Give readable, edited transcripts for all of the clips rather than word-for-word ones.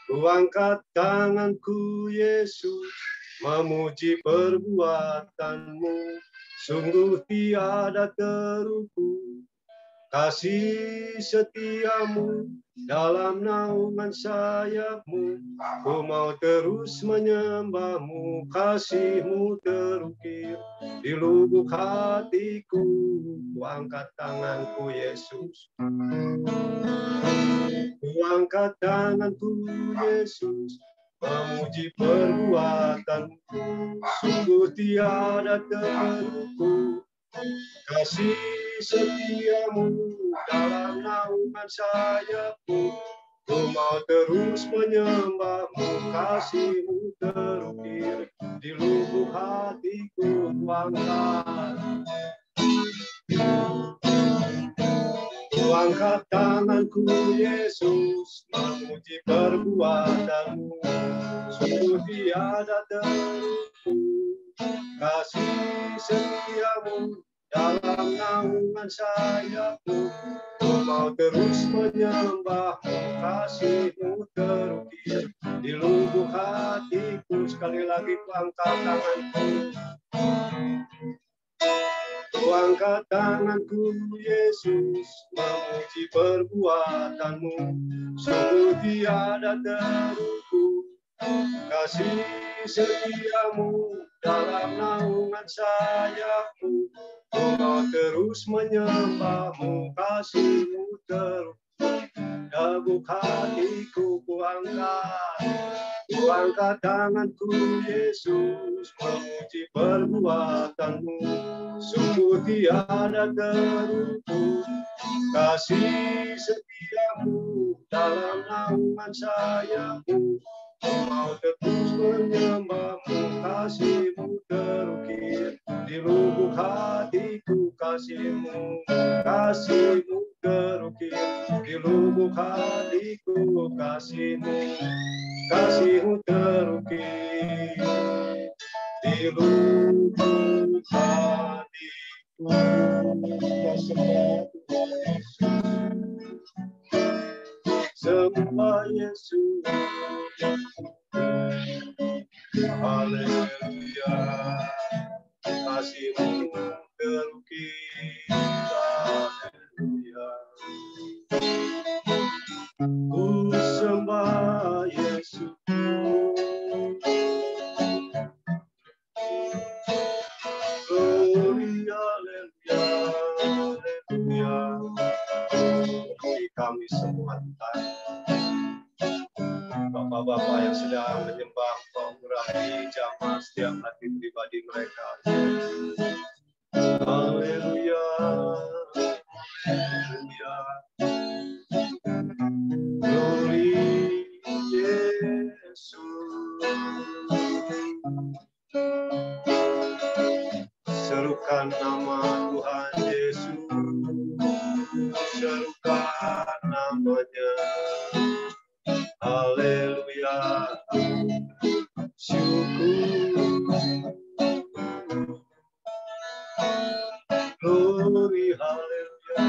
Ku angkat tanganku Yesus, memuji perbuatanmu, sungguh tiada terukur kasih setiamu, dalam naungan sayapmu, ku mau terus menyembahmu, kasihmu terukir di lubuk hatiku. Ku angkat tanganku Yesus, ku angkat tanganku Yesus, memuji perbuatanmu, sungguh tiada terukur kasih setiamu, dalam naungan sayapmu, ku mau terus menyembahmu, kasihmu terukir di lubuk hatiku. Ku angkat tanganku Yesus, memuji perbuatanmu, sungguh tiada terukur kasih setiamu, dalam naungan sayapmu, ku mau terus menyembahmu, kasihmu terukir di lubuk hatiku. Sekali lagi ku angkat tanganku, ku angkat tanganku Yesus, memuji perbuatanmu, sungguh tiada terukur kasih setiamu, dalam naungan sayapmu, ku mau terus menyembahmu, kasihmu terukir lubuk hatiku. Ku angkat tanganku Yesus, memuji perbuatanmu, sungguh tiada terukur kasih setiamu, dalam naungan sayapmu, ku mau terus menyembahmu, kasihmu terukir di lubuk hatiku. Kasihmu terukir di lubuk hatiku. Kasihmu terukir di lubuk hatiku. Sembah Yesus, haleluya, kasihmu terukir, haleluya. Ku sembah Yesus, glory, haleluya, haleluya. Bagi kami semua Tuhan, Bapak-bapak yang sedang menyembah, Kau urapi jamaah setiap hati pribadi mereka. Haleluya, haleluya. Glory Yesus. Serukan nama Tuhan Yesus, serukan namanya. Haleluya, syukur. Glory, haleluya,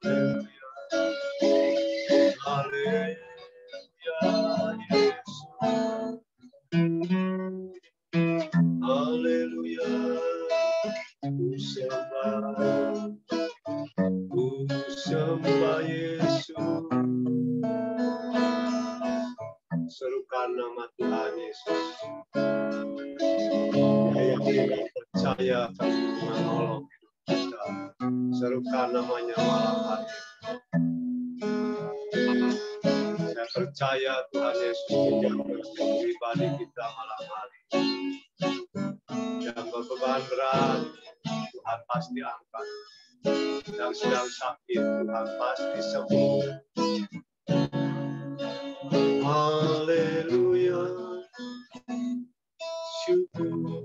haleluya, haleluya, Yesus. Haleluya, ku sembah Yesus. Serukan nama Tuhan Yesus. Yang kita percaya akan menolong hidup kita. Serukan namanya malam hari. Saya percaya Tuhan Yesus menjaga setiap pribadi kita malam hari. Yang berbeban berat, Tuhan pasti angkat. Yang sedang sakit, Tuhan pasti sembuh. Haleluya, syukur,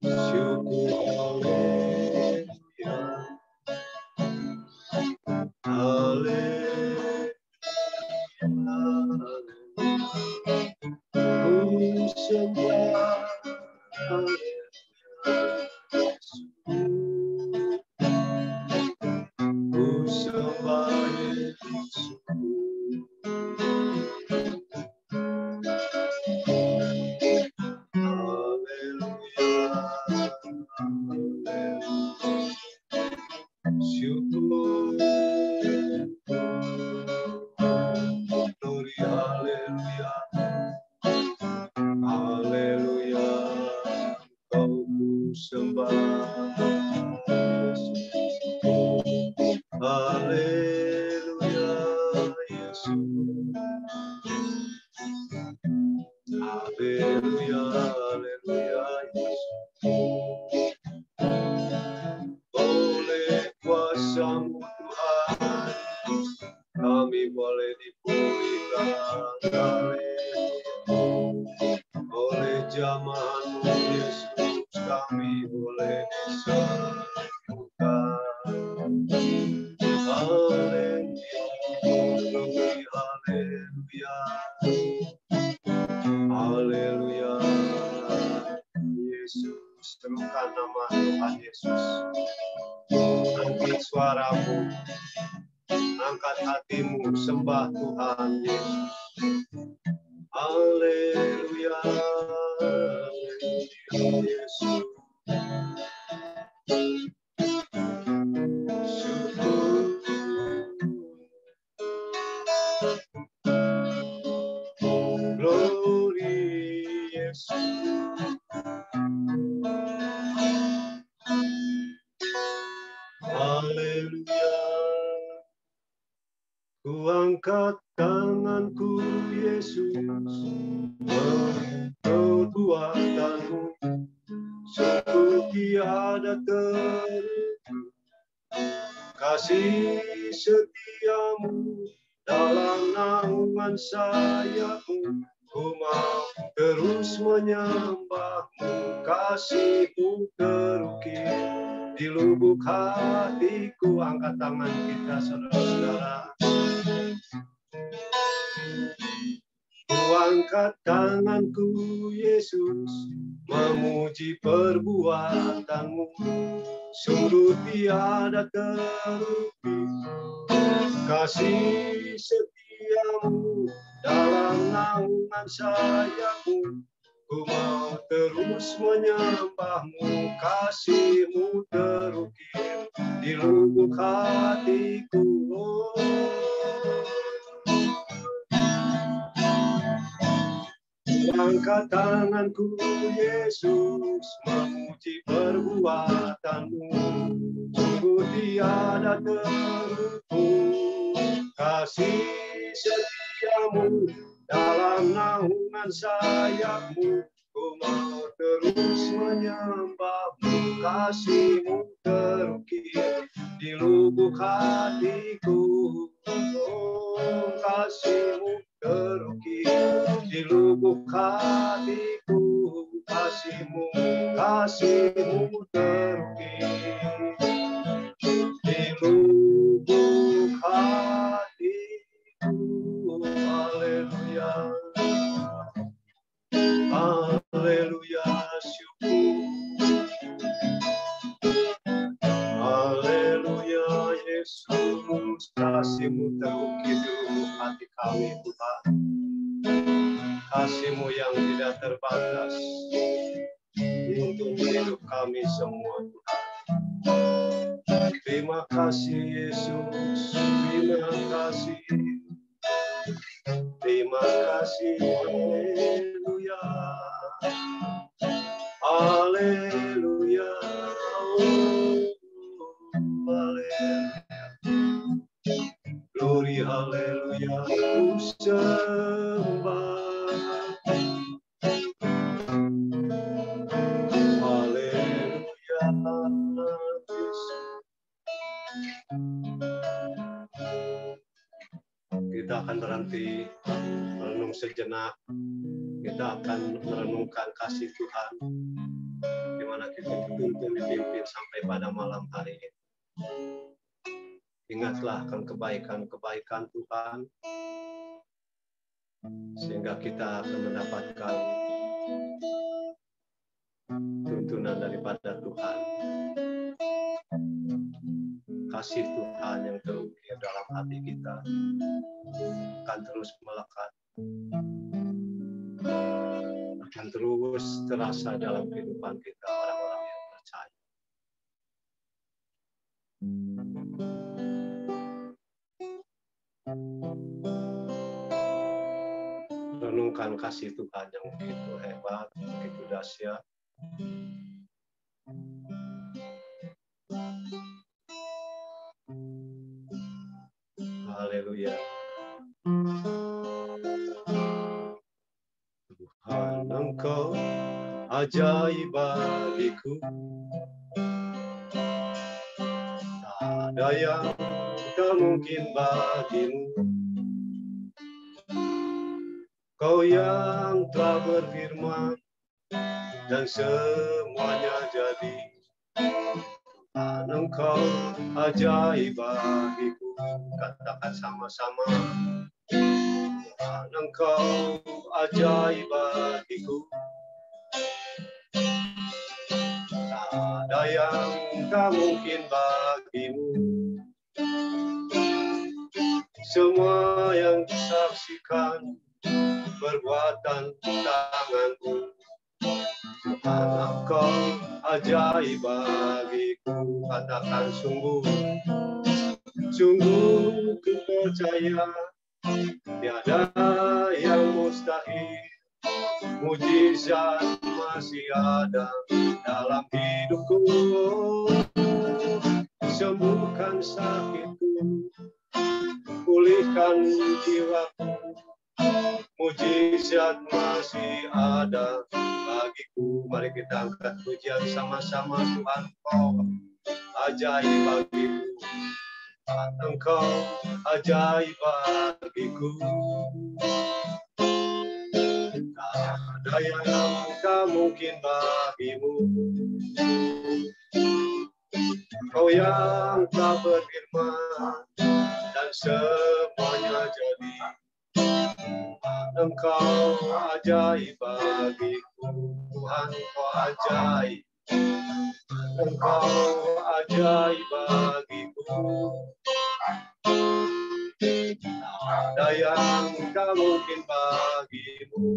syukur, haleluya, haleluya, ku sembah Yesus, ku sembah Kita akan berhenti merenung sejenak. Kita akan merenungkan kasih Tuhan, di mana kita dituntun dipimpin sampai pada malam hari ini. Ingatlah akan kebaikan-kebaikan Tuhan, sehingga kita akan mendapatkan tuntunan daripada Tuhan. kasih Tuhan yang terukir dalam hati kita akan terus melekat, akan terus terasa dalam kehidupan kita orang-orang yang percaya. Renungkan kasih Tuhan yang begitu hebat, begitu dahsyat. Haleluya. Tuhan, Engkau ajaib bagiku, tak ada yang tak mungkin bagimu. Kau yang telah berfirman dan semuanya jadi. Tuhan, Engkau ajaib bagiku. Katakan sama-sama. Tuhan, Engkau ajaib bagiku. Tak ada yang tak mungkin bagimu. Semua yang disaksikan perbuatan tanganku. Tuhan, Engkau ajaib bagiku. Katakan sungguh, sungguh ku percaya tiada yang mustahil. Mujizat masih ada dalam hidupku. Sembuhkan sakitku, pulihkan jiwaku. Mujizat masih ada bagiku. Mari kita angkat pujian sama-sama. Tuhan, Engkau ajaib bagiku. Tuhan, Engkau ajaib bagiku. Tak ada yang tak mungkin bagimu. Kau yang telah berfirman dan semuanya jadi. Engkau ajaib bagiku. Tuhan, Engkau ajaib. Engkau ajaib bagiku. Tak ada yang tak mungkin bagimu.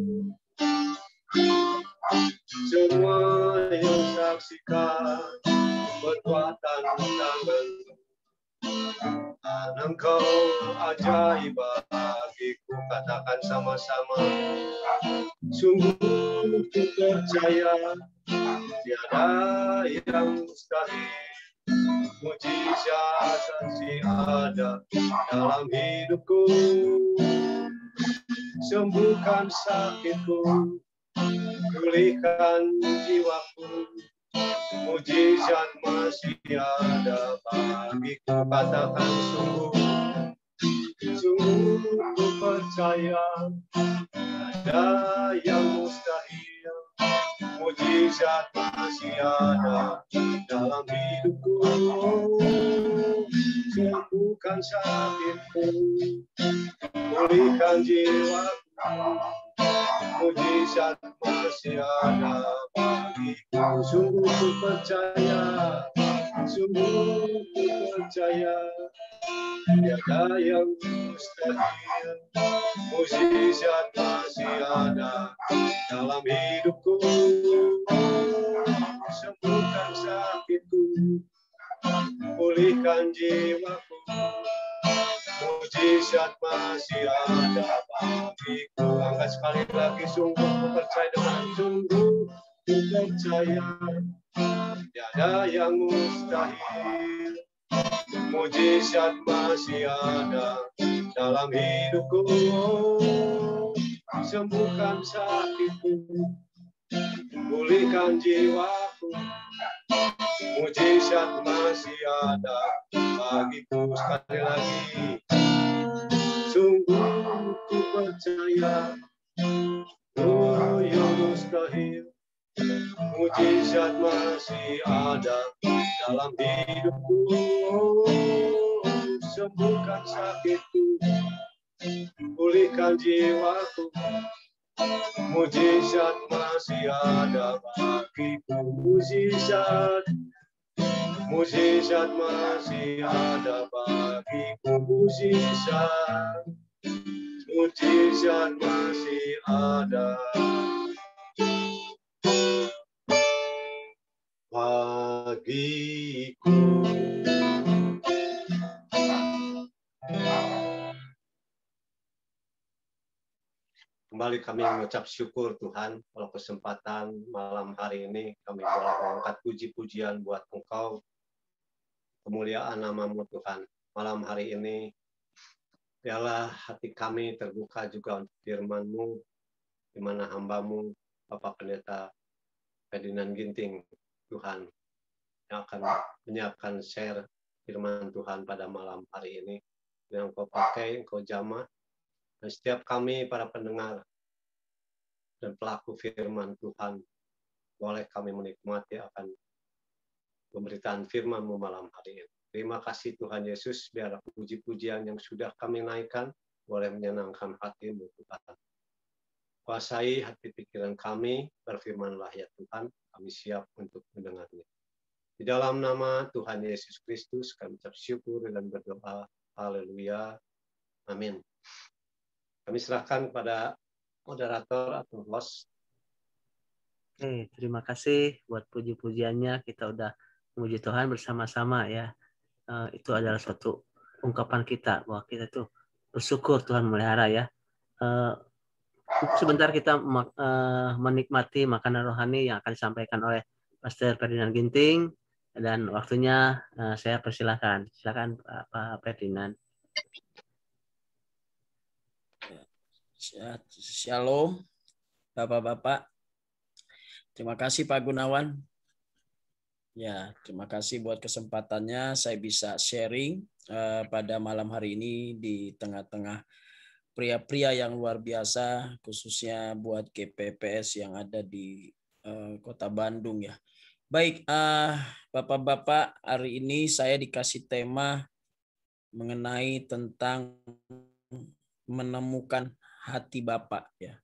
Semua yang saksikan perbuatan tanganmu. Tuhan, Engkau ajaib bagiku. Katakan sama-sama. Sungguh ku percaya tiada yang mustahil. Mujizat masih ada dalam hidupku. Sembuhkan sakitku, pulihkan jiwaku. Mujizat masih ada bagiku. Katakan sungguh, sungguh ku percaya ada yang mustahil. Mujizat masih ada dalam hidupku. Sembuhkan sakitku, pulihkan jiwaku. Mujizat masih ada bagiku. Sungguh ku percaya, sungguh ku percaya tiada yang mustahil. Mujizat masih ada dalam hidupku. Sembuhkan sakitku, pulihkan jiwaku. Mujizat masih ada bagiku. Angkat sekali lagi. Sungguh ku percaya, dengan sungguh ku percaya tiada yang mustahil. Mujizat masih ada dalam hidupku. Sembuhkan sakitku, pulihkan jiwaku. Mujizat masih ada bagiku. Sekali lagi. Sungguh ku percaya oh yang mustahil. Mujizat masih ada dalam hidupku. Sembuhkan sakitku, pulihkan jiwaku. Mujizat masih ada bagiku. Mujizat Mujizat masih ada bagiku, mujizat masih ada bagiku. Kembali kami mengucap syukur Tuhan, kalau kesempatan malam hari ini kami boleh mengangkat puji-pujian buat Engkau. Kemuliaan nama-Mu Tuhan. Malam hari ini, biarlah hati kami terbuka juga untuk firman-Mu, di mana hamba-Mu, Bapak Pendeta Ferdinand Ginting, Tuhan, yang akan menyiapkan share firman Tuhan pada malam hari ini. Yang Engkau pakai, Engkau jamah, dan setiap kami para pendengar dan pelaku firman Tuhan, boleh kami menikmati akan pemberitaan firman-Mu malam hari ini. Terima kasih Tuhan Yesus, biar puji-pujian yang sudah kami naikkan boleh menyenangkan hati-Mu Tuhan. Kuasai hati pikiran kami, berfirmanlah ya Tuhan, kami siap untuk mendengarnya. Di dalam nama Tuhan Yesus Kristus, kami ucap syukur dan berdoa. Haleluya. Amin. Kami serahkan kepada moderator atau host. Oke, terima kasih buat puji-pujiannya. Kita udah memuji Tuhan bersama-sama ya. Itu adalah suatu ungkapan kita bahwa kita tuh bersyukur Tuhan melihara ya. Sebentar kita menikmati makanan rohani yang akan disampaikan oleh Pastor Ferdinand Ginting, dan waktunya saya persilakan. Silakan Pak Ferdinand. Shalom, Bapak-bapak. Terima kasih Pak Gunawan. Ya, terima kasih buat kesempatannya saya bisa sharing pada malam hari ini di tengah-tengah pria-pria yang luar biasa, khususnya buat GPPS yang ada di Kota Bandung ya. Baik, Bapak-bapak, hari ini saya dikasih tema mengenai tentang menemukan hati Bapak ya.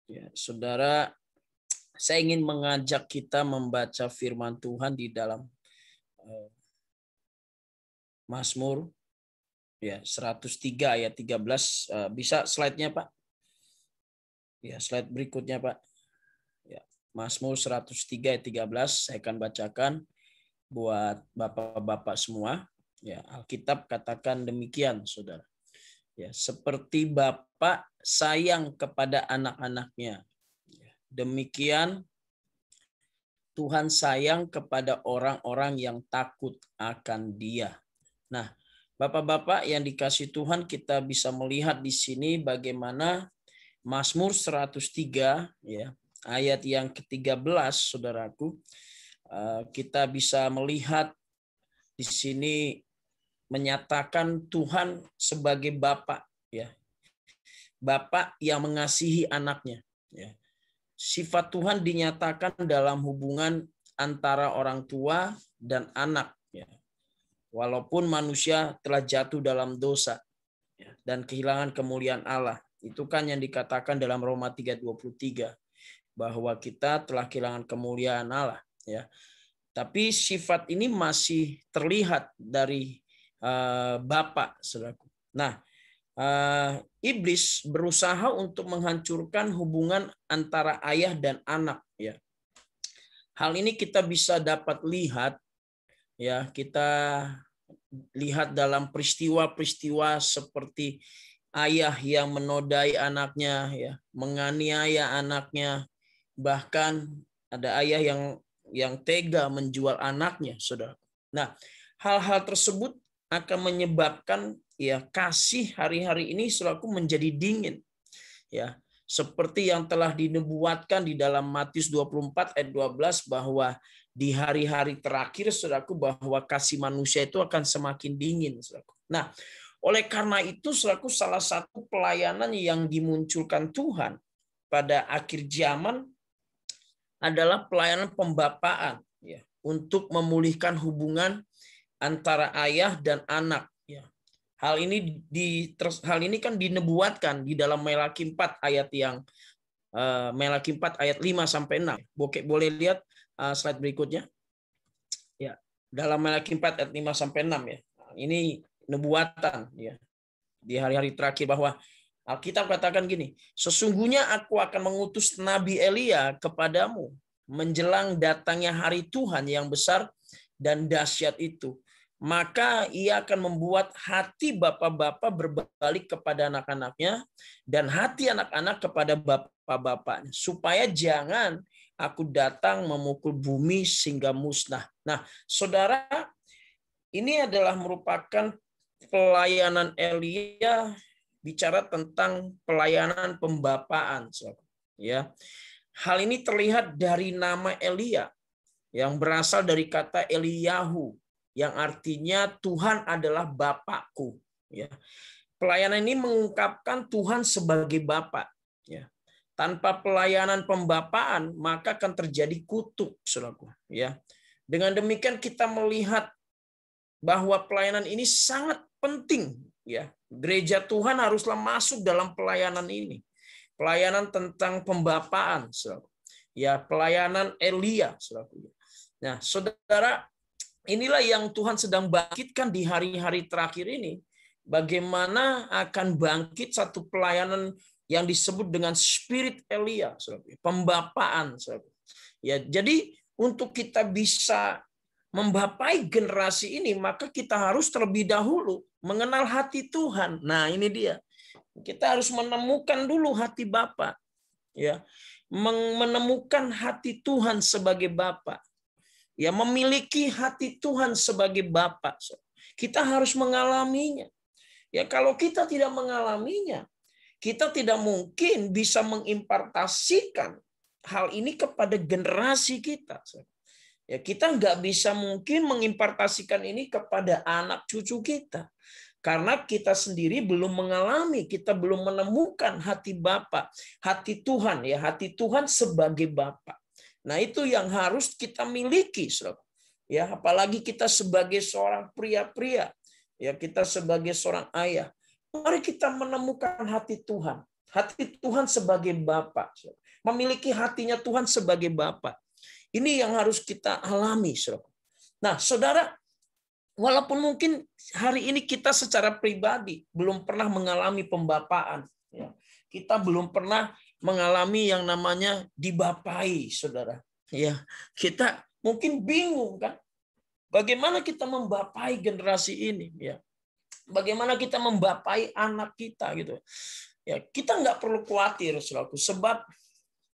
Ya, Saudara, saya ingin mengajak kita membaca firman Tuhan di dalam Mazmur ya 103 ayat 13. Bisa slide-nya, Pak? Ya, slide berikutnya, Pak. Ya, Mazmur 103 ayat 13 saya akan bacakan buat Bapak-bapak semua. Ya, Alkitab katakan demikian, Saudara. Ya, seperti Bapa sayang kepada anak-anaknya, demikian Tuhan sayang kepada orang-orang yang takut akan Dia. Nah, Bapak-bapak yang dikasih Tuhan, kita bisa melihat di sini bagaimana Mazmur 103 ya, ayat yang ke-13, Saudaraku, kita bisa melihat di sini menyatakan Tuhan sebagai Bapa ya. Bapa yang mengasihi anaknya ya. Sifat Tuhan dinyatakan dalam hubungan antara orang tua dan anak ya. Walaupun manusia telah jatuh dalam dosa ya, dan kehilangan kemuliaan Allah. Itu kan yang dikatakan dalam Roma 3:23 bahwa kita telah kehilangan kemuliaan Allah ya. Tapi sifat ini masih terlihat dari Bapa, saudaraku. Nah, iblis berusaha untuk menghancurkan hubungan antara ayah dan anak ya. Hal ini kita bisa dapat lihat ya, kita lihat dalam peristiwa-peristiwa seperti ayah yang menodai anaknya ya, menganiaya anaknya, bahkan ada ayah yang tega menjual anaknya, saudara. Nah, hal-hal tersebut akan menyebabkan ya kasih hari-hari ini selaku menjadi dingin ya, seperti yang telah dinubuatkan di dalam Matius 24 ayat 12 bahwa di hari-hari terakhir saudaraku bahwa kasih manusia itu akan semakin dingin saudaraku. Nah, oleh karena itu saudaraku, salah satu pelayanan yang dimunculkan Tuhan pada akhir zaman adalah pelayanan pembapaan ya, untuk memulihkan hubungan antara ayah dan anak ya. Hal ini kan dinubuatkan di dalam Melaki 4 ayat yang Melaki 4 ayat 5 sampai 6. Boleh lihat slide berikutnya. Ya, dalam Malaki 4 ayat 5 sampai 6 ya. Ini nubuatan ya. Di hari-hari terakhir bahwa Alkitab katakan gini, sesungguhnya aku akan mengutus Nabi Elia kepadamu menjelang datangnya hari Tuhan yang besar dan dahsyat itu. Maka ia akan membuat hati bapak-bapak berbalik kepada anak-anaknya dan hati anak-anak kepada bapak-bapaknya, supaya jangan aku datang memukul bumi sehingga musnah. Nah, saudara, ini adalah merupakan pelayanan Elia, bicara tentang pelayanan pembapaan. Ya, hal ini terlihat dari nama Elia yang berasal dari kata Eliyahu, yang artinya Tuhan adalah Bapakku. Ya, pelayanan ini mengungkapkan Tuhan sebagai Bapa. Ya, tanpa pelayanan pembapaan maka akan terjadi kutuk, saudaraku. Ya, dengan demikian kita melihat bahwa pelayanan ini sangat penting. Ya, gereja Tuhan haruslah masuk dalam pelayanan ini. Pelayanan tentang pembapaan, saudara. Ya, pelayanan Elia, saudara. Nah, saudara, inilah yang Tuhan sedang bangkitkan di hari-hari terakhir ini. Bagaimana akan bangkit satu pelayanan yang disebut dengan Spirit Elia, saudara. Pembapaan, saudara. Ya, jadi untuk kita bisa membapai generasi ini, maka kita harus terlebih dahulu mengenal hati Tuhan. Nah, ini dia. Kita harus menemukan dulu hati Bapa. Ya. Menemukan hati Tuhan sebagai Bapa. Ya, memiliki hati Tuhan sebagai Bapa. Kita harus mengalaminya. Ya, kalau kita tidak mengalaminya, kita tidak mungkin bisa mengimpartasikan hal ini kepada generasi kita. Ya, kita nggak bisa mungkin mengimpartasikan ini kepada anak cucu kita. Karena kita sendiri belum mengalami, kita belum menemukan hati Bapa, hati Tuhan, ya, hati Tuhan sebagai Bapa. Nah, itu yang harus kita miliki, saudara. Ya, apalagi kita sebagai seorang pria-pria, ya, kita sebagai seorang ayah. Mari kita menemukan hati Tuhan. Hati Tuhan sebagai Bapa. Memiliki hatinya Tuhan sebagai Bapa. Ini yang harus kita alami, saudara. Nah, saudara, walaupun mungkin hari ini kita secara pribadi belum pernah mengalami pembapaan, ya, kita belum pernah mengalami yang namanya dibapai, saudara. Ya, kita mungkin bingung kan, bagaimana kita membapai generasi ini, ya, bagaimana kita membapai anak kita, gitu. Ya, kita nggak perlu khawatir, saudaraku, sebab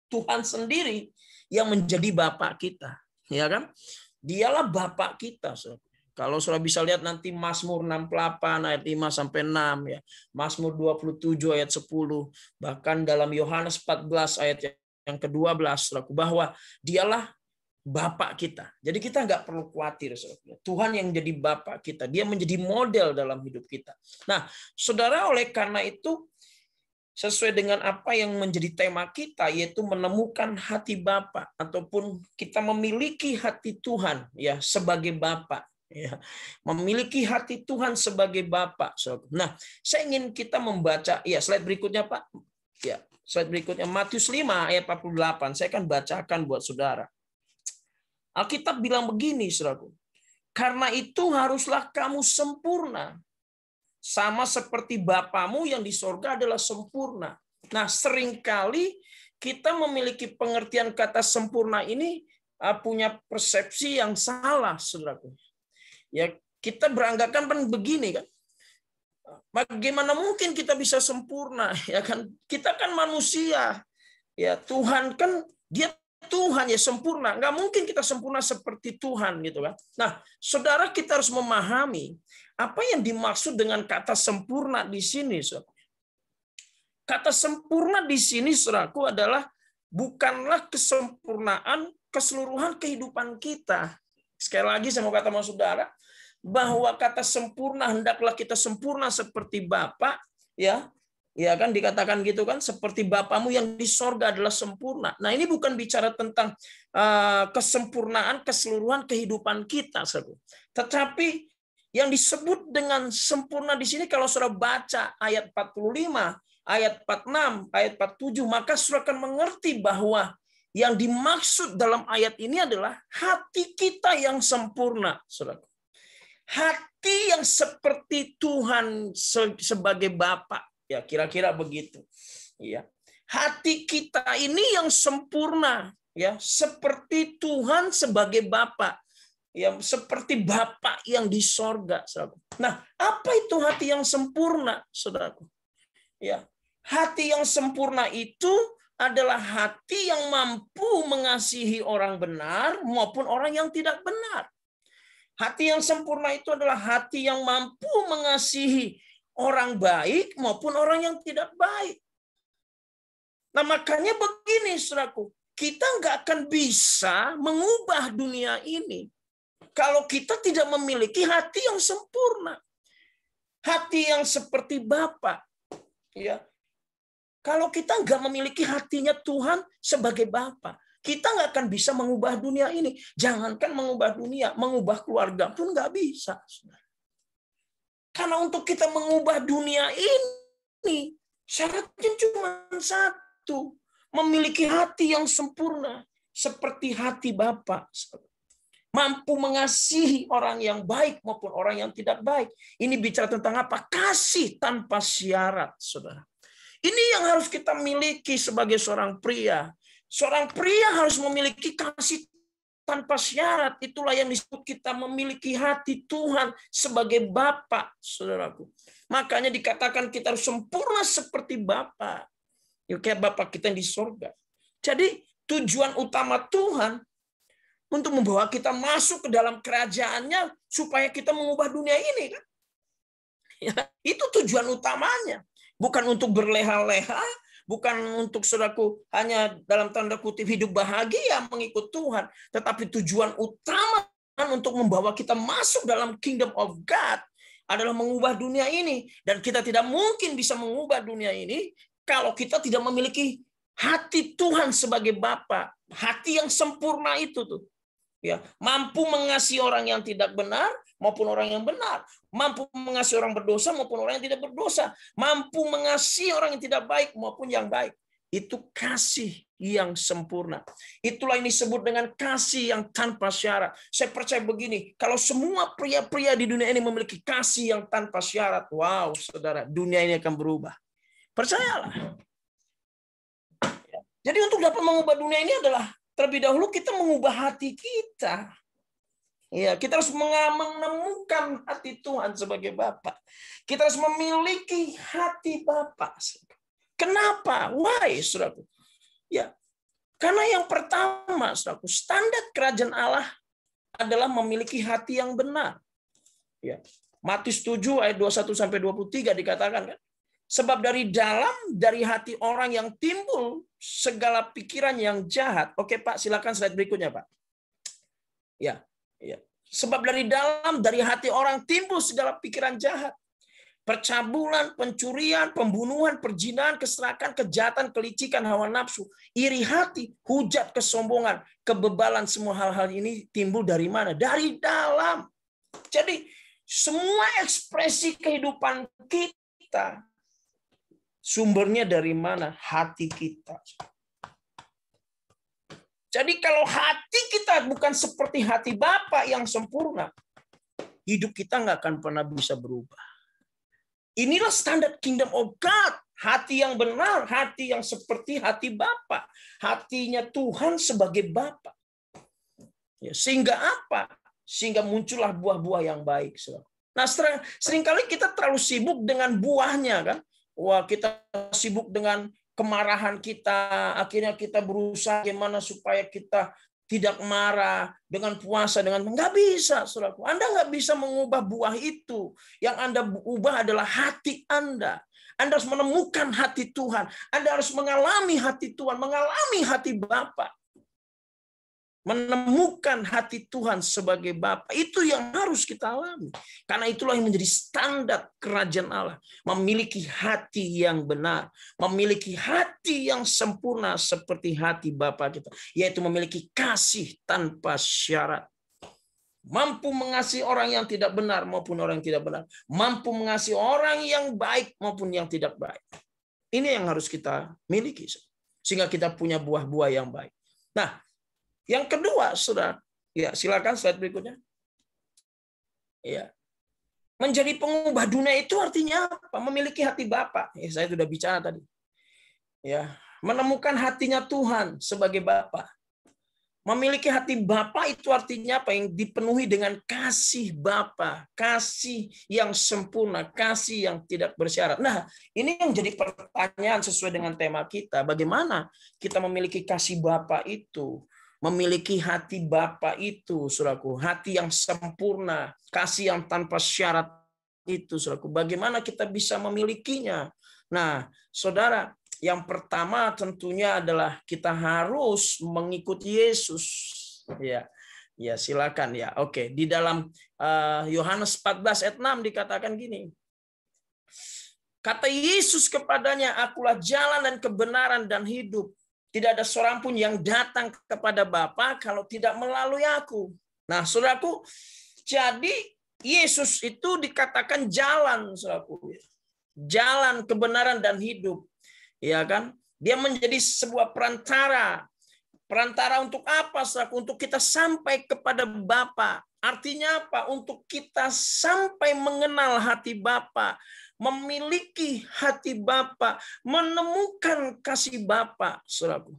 Tuhan sendiri yang menjadi Bapak kita, ya kan? Dialah Bapak kita. Kalau sudah bisa lihat nanti Mazmur 68 ayat 5 sampai 6 ya. Mazmur 27 ayat 10, bahkan dalam Yohanes 14 ayat yang ke-12 bahwa dialah Bapak kita. Jadi kita nggak perlu khawatir. Tuhan yang jadi Bapak kita, dia menjadi model dalam hidup kita. Nah, saudara, oleh karena itu sesuai dengan apa yang menjadi tema kita, yaitu menemukan hati Bapa, ataupun kita memiliki hati Tuhan ya sebagai Bapa, ya, memiliki hati Tuhan sebagai Bapa. Nah, saya ingin kita membaca, ya, slide berikutnya, Pak. Ya, slide berikutnya Matius 5 ayat 48. Saya akan bacakan buat saudara. Alkitab bilang begini, saudaraku. Karena itu haruslah kamu sempurna, sama seperti Bapamu yang di sorga adalah sempurna. Nah, seringkali kita memiliki pengertian kata sempurna ini punya persepsi yang salah, saudaraku. Ya, kita beranggapan begini kan. Bagaimana mungkin kita bisa sempurna? Ya kan, kita kan manusia. Ya, Tuhan kan dia Tuhan ya sempurna. Nggak mungkin kita sempurna seperti Tuhan gitu kan. Nah, saudara, kita harus memahami apa yang dimaksud dengan kata sempurna di sini, saudara. Kata sempurna di sini, saudaraku, adalah bukanlah kesempurnaan keseluruhan kehidupan kita. Sekali lagi saya mau kata sama saudara, bahwa kata sempurna hendaklah kita sempurna seperti Bapa, ya. Ya kan dikatakan gitu kan, seperti Bapamu yang di sorga adalah sempurna. Nah, ini bukan bicara tentang kesempurnaan keseluruhan kehidupan kita, saudara. Tetapi yang disebut dengan sempurna di sini, kalau saudara baca ayat 45, ayat 46, ayat 47, maka saudara akan mengerti bahwa Yang dimaksud dalam ayat ini adalah hati kita yang sempurna, saudara. Hati yang seperti Tuhan sebagai Bapa, ya kira-kira begitu. Ya, hati kita ini yang sempurna, ya seperti Tuhan sebagai Bapa, yang seperti Bapa yang di sorga, saudaraku. Nah, apa itu hati yang sempurna, saudaraku? Ya, hati yang sempurna itu adalah hati yang mampu mengasihi orang benar maupun orang yang tidak benar. Hati yang sempurna itu adalah hati yang mampu mengasihi orang baik maupun orang yang tidak baik. Nah, makanya begini, saudaraku, kita nggak akan bisa mengubah dunia ini kalau kita tidak memiliki hati yang sempurna. Hati yang seperti Bapa. Ya. Kalau kita nggak memiliki hatinya Tuhan sebagai Bapa, kita nggak akan bisa mengubah dunia ini. Jangankan mengubah dunia, mengubah keluarga pun nggak bisa. Karena untuk kita mengubah dunia ini, syaratnya cuma satu, memiliki hati yang sempurna, seperti hati Bapa. Mampu mengasihi orang yang baik maupun orang yang tidak baik. Ini bicara tentang apa? Kasih tanpa syarat, saudara. Ini yang harus kita miliki sebagai seorang pria. Seorang pria harus memiliki kasih tanpa syarat. Itulah yang disebut kita memiliki hati Tuhan sebagai Bapa, saudaraku. Makanya dikatakan kita harus sempurna seperti Bapa. Ya, kayak Bapa kita yang di surga. Jadi tujuan utama Tuhan untuk membawa kita masuk ke dalam kerajaannya supaya kita mengubah dunia ini, kan? Ya, itu tujuan utamanya. Bukan untuk berleha-leha, bukan untuk, saudaraku, hanya dalam tanda kutip hidup bahagia mengikut Tuhan, tetapi tujuan utama untuk membawa kita masuk dalam kingdom of God adalah mengubah dunia ini. Dan kita tidak mungkin bisa mengubah dunia ini kalau kita tidak memiliki hati Tuhan sebagai Bapa, hati yang sempurna itu tuh. Ya, mampu mengasihi orang yang tidak benar maupun orang yang benar, mampu mengasihi orang berdosa maupun orang yang tidak berdosa, mampu mengasihi orang yang tidak baik maupun yang baik. Itu kasih yang sempurna. Itulah yang disebut dengan kasih yang tanpa syarat. Saya percaya begini, kalau semua pria-pria di dunia ini memiliki kasih yang tanpa syarat, wow, saudara, dunia ini akan berubah. Percayalah. Jadi untuk dapat mengubah dunia ini adalah terlebih dahulu kita mengubah hati kita. Ya, kita harus menemukan hati Tuhan sebagai Bapa. Kita harus memiliki hati Bapa. Kenapa? Why, saudaraku? Ya, karena yang pertama, saudaraku, standar kerajaan Allah adalah memiliki hati yang benar. Ya. Matius 7 ayat 21 sampai 23 dikatakan, kan? Sebab dari hati orang yang timbul segala pikiran yang jahat. Oke, Pak, silakan slide berikutnya, Pak. Ya, ya. Sebab dari hati orang timbul segala pikiran jahat. Percabulan, pencurian, pembunuhan, perzinahan, keserakahan, kejahatan, kelicikan, hawa nafsu, iri hati, hujat, kesombongan, kebebalan, semua hal-hal ini timbul dari mana? Dari dalam. Jadi, semua ekspresi kehidupan kita sumbernya dari mana? Hati kita. Jadi kalau hati kita bukan seperti hati Bapa yang sempurna, hidup kita nggak akan pernah bisa berubah. Inilah standar kingdom of God. Hati yang benar, hati yang seperti hati Bapa. Hatinya Tuhan sebagai Bapa. Ya, sehingga apa? Sehingga muncullah buah-buah yang baik. Nah, seringkali kita terlalu sibuk dengan buahnya, kan? Wah, kita sibuk dengan kemarahan kita, akhirnya kita berusaha gimana supaya kita tidak marah dengan puasa, dengan nggak bisa, saudaraku. Anda nggak bisa mengubah buah itu. Yang Anda ubah adalah hati Anda. Anda harus menemukan hati Tuhan. Anda harus mengalami hati Tuhan, mengalami hati Bapa. Menemukan hati Tuhan sebagai Bapa. Itu yang harus kita alami. Karena itulah yang menjadi standar kerajaan Allah. Memiliki hati yang benar. Memiliki hati yang sempurna seperti hati Bapa kita. Yaitu memiliki kasih tanpa syarat. Mampu mengasihi orang yang tidak benar maupun orang yang tidak benar. Mampu mengasihi orang yang baik maupun yang tidak baik. Ini yang harus kita miliki. Sehingga kita punya buah-buah yang baik. Nah, yang kedua, Saudara, ya silakan slide berikutnya. Ya. Menjadi pengubah dunia itu artinya apa? Memiliki hati Bapa. Ya, saya sudah bicara tadi. Ya, menemukan hatinya Tuhan sebagai Bapa. Memiliki hati Bapa itu artinya apa? Yang dipenuhi dengan kasih Bapa, kasih yang sempurna, kasih yang tidak bersyarat. Nah, ini yang jadi pertanyaan sesuai dengan tema kita. Bagaimana kita memiliki kasih Bapa itu? Memiliki hati Bapa itu, Saudaraku, hati yang sempurna, kasih yang tanpa syarat itu, Saudaraku. Bagaimana kita bisa memilikinya? Nah, Saudara, yang pertama tentunya adalah kita harus mengikuti Yesus. Ya, ya silakan ya. Oke, di dalam Yohanes 14 ayat 6 dikatakan gini. Kata Yesus kepadanya, "Akulah jalan dan kebenaran dan hidup. Tidak ada seorang pun yang datang kepada Bapa kalau tidak melalui aku." Nah, Saudaraku, jadi Yesus itu dikatakan jalan, Saudaraku. Jalan, kebenaran dan hidup. Ya kan? Dia menjadi sebuah perantara. Perantara untuk apa, Saudaraku? Untuk kita sampai kepada Bapa. Artinya apa? Untuk kita sampai mengenal hati Bapa, memiliki hati Bapa, menemukan kasih Bapa, Saudaraku.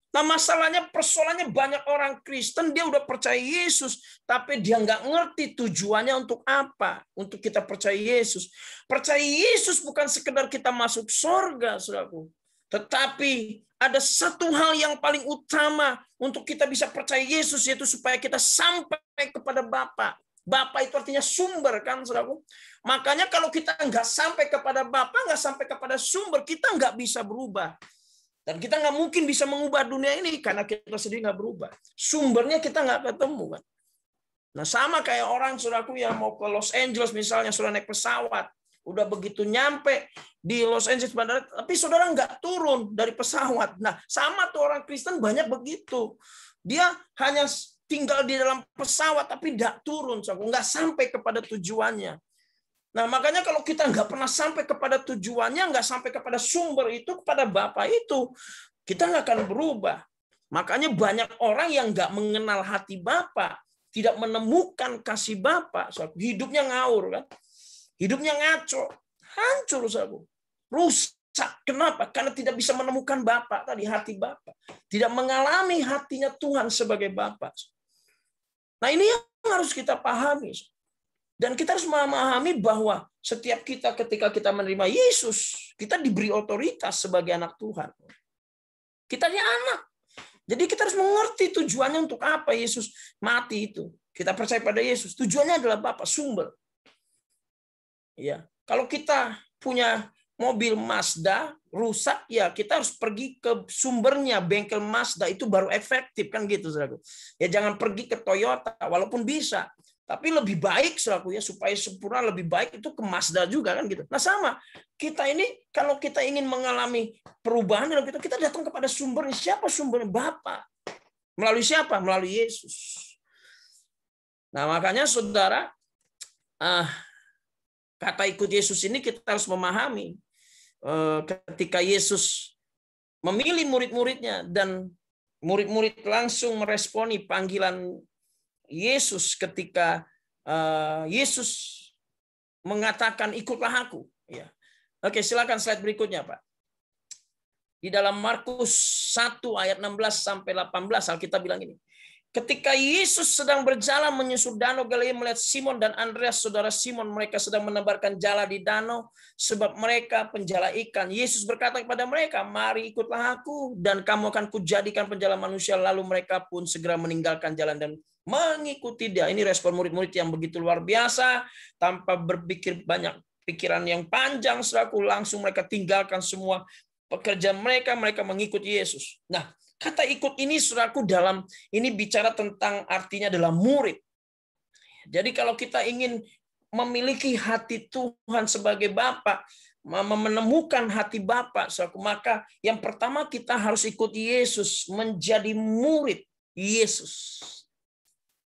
Nah, masalahnya, persoalannya banyak orang Kristen, dia udah percaya Yesus, tapi dia nggak ngerti tujuannya untuk apa, untuk kita percaya Yesus. Percaya Yesus bukan sekedar kita masuk surga, Saudaraku. Tetapi ada satu hal yang paling utama untuk kita bisa percaya Yesus, yaitu supaya kita sampai kepada Bapa. Bapa itu artinya sumber, kan, Saudaraku? Makanya kalau kita nggak sampai kepada Bapa, nggak sampai kepada sumber, kita nggak bisa berubah. Dan kita nggak mungkin bisa mengubah dunia ini karena kita sendiri nggak berubah. Sumbernya kita nggak ketemu, kan? Nah, sama kayak orang, Saudaraku, yang mau ke Los Angeles misalnya, sudah naik pesawat, udah begitu nyampe di Los Angeles bandara, tapi saudara nggak turun dari pesawat. Nah, sama tuh orang Kristen banyak begitu. Dia hanya tinggal di dalam pesawat tapi nggak turun, nggak sampai kepada tujuannya. Nah, makanya kalau kita nggak pernah sampai kepada tujuannya, nggak sampai kepada sumber itu, kepada Bapa itu, kita nggak akan berubah. Makanya banyak orang yang nggak mengenal hati Bapa, tidak menemukan kasih Bapa, hidupnya ngawur, kan? Hidupnya ngaco, hancur, saudaraku. Rusak. Kenapa? Karena tidak bisa menemukan Bapa tadi, hati Bapa. Tidak mengalami hatinya Tuhan sebagai Bapa. Nah, ini yang harus kita pahami. Dan kita harus memahami bahwa setiap kita ketika kita menerima Yesus, kita diberi otoritas sebagai anak Tuhan. Kita ini anak. Jadi kita harus mengerti tujuannya untuk apa Yesus mati itu. Kita percaya pada Yesus. Tujuannya adalah Bapa, sumber. Ya, kalau kita punya mobil Mazda rusak, ya kita harus pergi ke sumbernya, bengkel Mazda itu baru efektif, kan gitu, Saudaraku. Ya jangan pergi ke Toyota, walaupun bisa, tapi lebih baik, Saudaraku, ya supaya sempurna lebih baik itu ke Mazda juga, kan gitu. Nah, sama kita ini, kalau kita ingin mengalami perubahan dalam kita datang kepada sumbernya. Siapa sumbernya? Bapa. Melalui siapa? Melalui Yesus. Nah, makanya saudara, kata ikut Yesus ini kita harus memahami ketika Yesus memilih murid-muridnya dan murid-murid langsung meresponi panggilan Yesus ketika Yesus mengatakan ikutlah aku. Ya. Oke, silakan slide berikutnya, Pak. Di dalam Markus 1 ayat 16 sampai 18 Alkitab bilang ini. Ketika Yesus sedang berjalan menyusur danau Galilea melihat Simon dan Andreas, saudara Simon, mereka sedang menebarkan jala di danau sebab mereka penjala ikan. Yesus berkata kepada mereka, "Mari ikutlah aku dan kamu akan kujadikan penjala manusia." Lalu mereka pun segera meninggalkan jalan dan mengikuti dia. Ini respon murid-murid yang begitu luar biasa, tanpa berpikir banyak pikiran yang panjang, Saudaraku, langsung mereka tinggalkan semua pekerjaan mereka mengikuti Yesus. Nah, kata ikut ini, Saudaraku, dalam ini bicara tentang artinya adalah murid. Jadi kalau kita ingin memiliki hati Tuhan sebagai Bapa, menemukan hati Bapa, Saudaraku, maka yang pertama kita harus ikut Yesus, menjadi murid Yesus.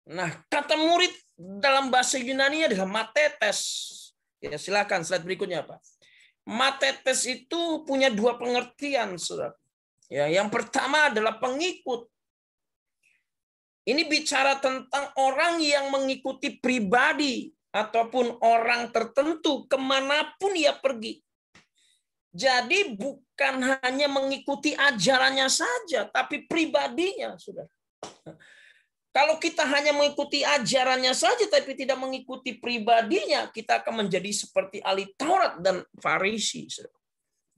Nah, kata murid dalam bahasa Yunani adalah matetes. Ya, silakan slide berikutnya, Pak. Matetes itu punya dua pengertian, Saudara. Ya, yang pertama adalah pengikut. Ini bicara tentang orang yang mengikuti pribadi ataupun orang tertentu kemanapun ia pergi. Jadi bukan hanya mengikuti ajarannya saja, tapi pribadinya, saudara. Kalau kita hanya mengikuti ajarannya saja, tapi tidak mengikuti pribadinya, kita akan menjadi seperti ahli Taurat dan Farisi. Saudara.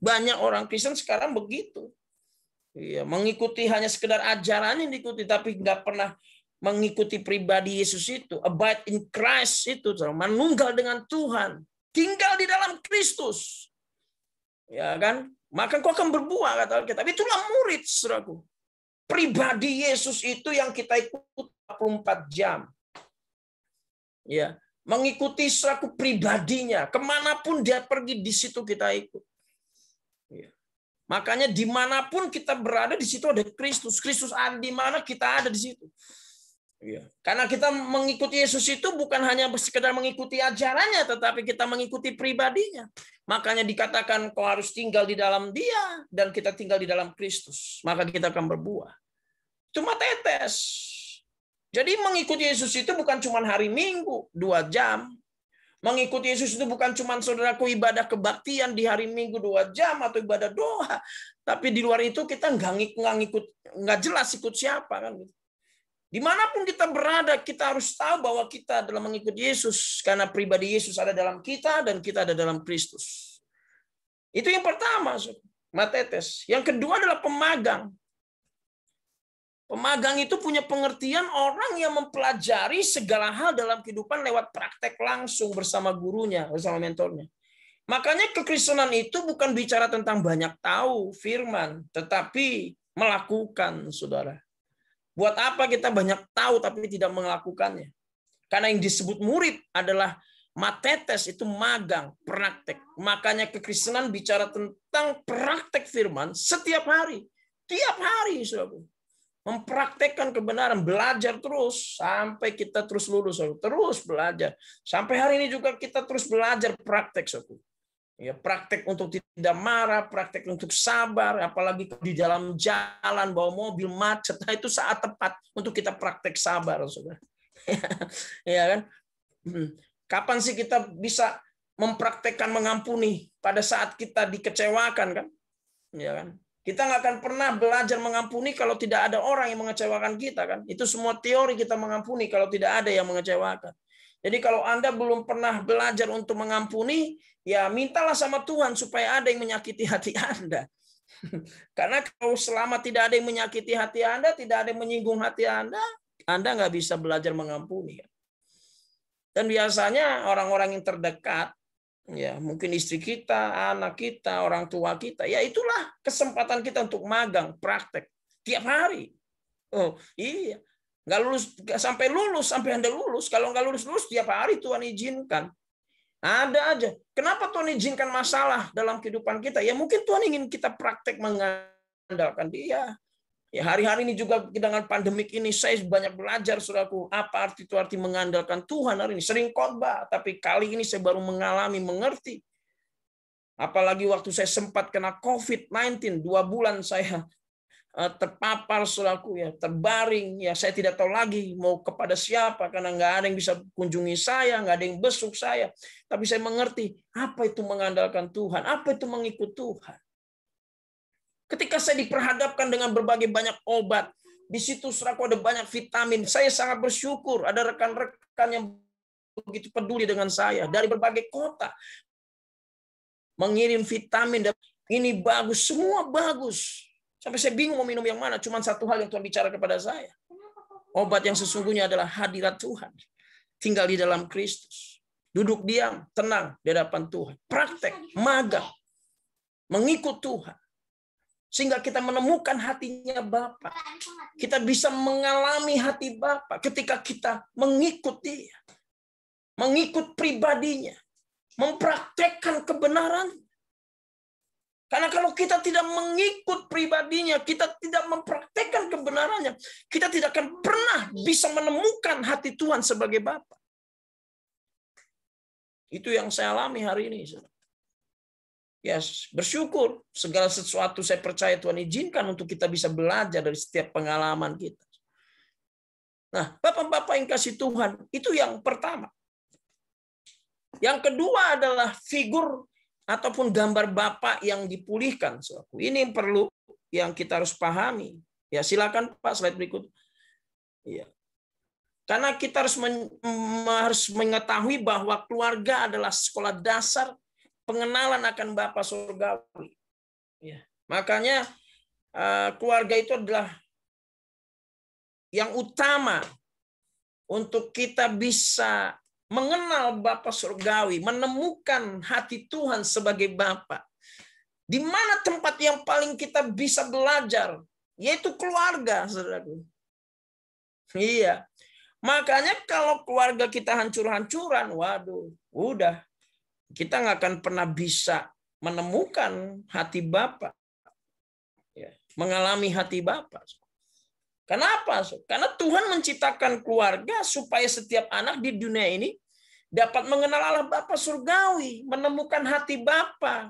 Banyak orang Kristen sekarang begitu. Ya, mengikuti hanya sekedar ajarannya diikuti, tapi nggak pernah mengikuti pribadi Yesus itu. Abide in Christ itu, saudara. Menunggal dengan Tuhan. Tinggal di dalam Kristus. Ya kan? Maka kau akan berbuah, kata Alkitab. Itulah murid, saudaraku. Pribadi Yesus itu yang kita ikuti 24 jam. Ya, mengikuti selaku pribadinya. Kemanapun dia pergi, di situ kita ikut. Ya. Makanya dimanapun kita berada, di situ ada Kristus. Kristus ada di mana, kita ada di situ. Ya. Karena kita mengikuti Yesus itu bukan hanya sekedar mengikuti ajarannya, tetapi kita mengikuti pribadinya. Makanya dikatakan kau harus tinggal di dalam Dia dan kita tinggal di dalam Kristus. Maka kita akan berbuah. Cuma tetes. Jadi mengikuti Yesus itu bukan cuma hari Minggu 2 jam. Mengikuti Yesus itu bukan cuma saudaraku ibadah kebaktian di hari Minggu 2 jam atau ibadah doa. Tapi di luar itu kita nggak jelas ikut siapa kan gitu. Dimanapun kita berada, kita harus tahu bahwa kita adalah mengikuti Yesus. Karena pribadi Yesus ada dalam kita dan kita ada dalam Kristus. Itu yang pertama, matetes. Yang kedua adalah pemagang. Pemagang itu punya pengertian orang yang mempelajari segala hal dalam kehidupan lewat praktek langsung bersama gurunya, bersama mentornya. Makanya kekristenan itu bukan bicara tentang banyak tahu firman, tetapi melakukan, saudara. Buat apa kita banyak tahu tapi tidak melakukannya? Karena yang disebut murid adalah matetes, itu magang, praktek. Makanya kekristenan bicara tentang praktek firman setiap hari. Tiap hari, saudara. Mempraktekkan kebenaran, belajar terus sampai kita terus lulus, saudara. Terus belajar. Sampai hari ini juga kita terus belajar praktek, saudara. Ya, praktek untuk tidak marah, praktek untuk sabar, apalagi di dalam jalan bawa mobil macet, nah itu saat tepat untuk kita praktek sabar, saudara. Ya kan? Kapan sih kita bisa mempraktekkan mengampuni pada saat kita dikecewakan kan? Ya kan? Kita nggak akan pernah belajar mengampuni kalau tidak ada orang yang mengecewakan kita kan? Itu semua teori kita mengampuni kalau tidak ada yang mengecewakan. Jadi kalau Anda belum pernah belajar untuk mengampuni, ya mintalah sama Tuhan supaya ada yang menyakiti hati Anda. Karena kalau selama tidak ada yang menyakiti hati Anda, tidak ada yang menyinggung hati Anda nggak bisa belajar mengampuni. Dan biasanya orang-orang yang terdekat, ya mungkin istri kita, anak kita, orang tua kita, ya itulah kesempatan kita untuk magang, praktek tiap hari. Oh iya. Nggak lulus sampai Anda lulus. Kalau nggak lulus tiap hari Tuhan izinkan. Ada aja. Kenapa Tuhan izinkan masalah dalam kehidupan kita? Ya mungkin Tuhan ingin kita praktek mengandalkan Dia. Ya hari-hari ini juga dengan pandemik ini saya banyak belajar, saudaraku, apa arti mengandalkan Tuhan hari ini. Sering khotbah, tapi kali ini saya baru mengerti. Apalagi waktu saya sempat kena COVID-19, 2 bulan saya terpapar, saudaraku, ya terbaring, ya saya tidak tahu lagi mau kepada siapa karena nggak ada yang bisa kunjungi saya, nggak ada yang besuk saya. Tapi saya mengerti apa itu mengandalkan Tuhan, apa itu mengikut Tuhan. Ketika saya diperhadapkan dengan berbagai banyak obat, di situ saudaraku ada banyak vitamin. Saya sangat bersyukur ada rekan-rekan yang begitu peduli dengan saya dari berbagai kota, mengirim vitamin. Ini bagus, semua bagus. Sampai saya bingung mau minum yang mana. Cuma satu hal yang Tuhan bicara kepada saya. Obat yang sesungguhnya adalah hadirat Tuhan. Tinggal di dalam Kristus. Duduk diam, tenang di hadapan Tuhan. Praktek, magang. Mengikut Tuhan. Sehingga kita menemukan hatinya Bapa. Kita bisa mengalami hati Bapa ketika kita mengikut Dia. Mengikut pribadinya. Mempraktekkan kebenaran. Karena kalau kita tidak mengikut pribadinya, kita tidak mempraktekkan kebenarannya, kita tidak akan pernah bisa menemukan hati Tuhan sebagai Bapa. Itu yang saya alami hari ini. Ya, bersyukur segala sesuatu saya percaya Tuhan izinkan untuk kita bisa belajar dari setiap pengalaman kita. Nah, bapak-bapak yang kasih Tuhan, itu yang pertama. Yang kedua adalah figur ataupun gambar bapak yang dipulihkan. Ini yang perlu yang kita harus pahami. Ya, silakan Pak, slide berikut. Ya. Karena kita harus mengetahui bahwa keluarga adalah sekolah dasar pengenalan akan Bapa surgawi. Ya. Makanya keluarga itu adalah yang utama untuk kita bisa mengenal Bapa surgawi, menemukan hati Tuhan sebagai Bapa. Di mana tempat yang paling kita bisa belajar? Yaitu keluarga, saudaraku. Iya. Makanya kalau keluarga kita hancur-hancuran, waduh, udah. Kita nggak akan pernah bisa menemukan hati Bapa. Ya, mengalami hati Bapa. Kenapa? Karena Tuhan menciptakan keluarga supaya setiap anak di dunia ini dapat mengenal Allah Bapa surgawi, menemukan hati Bapa.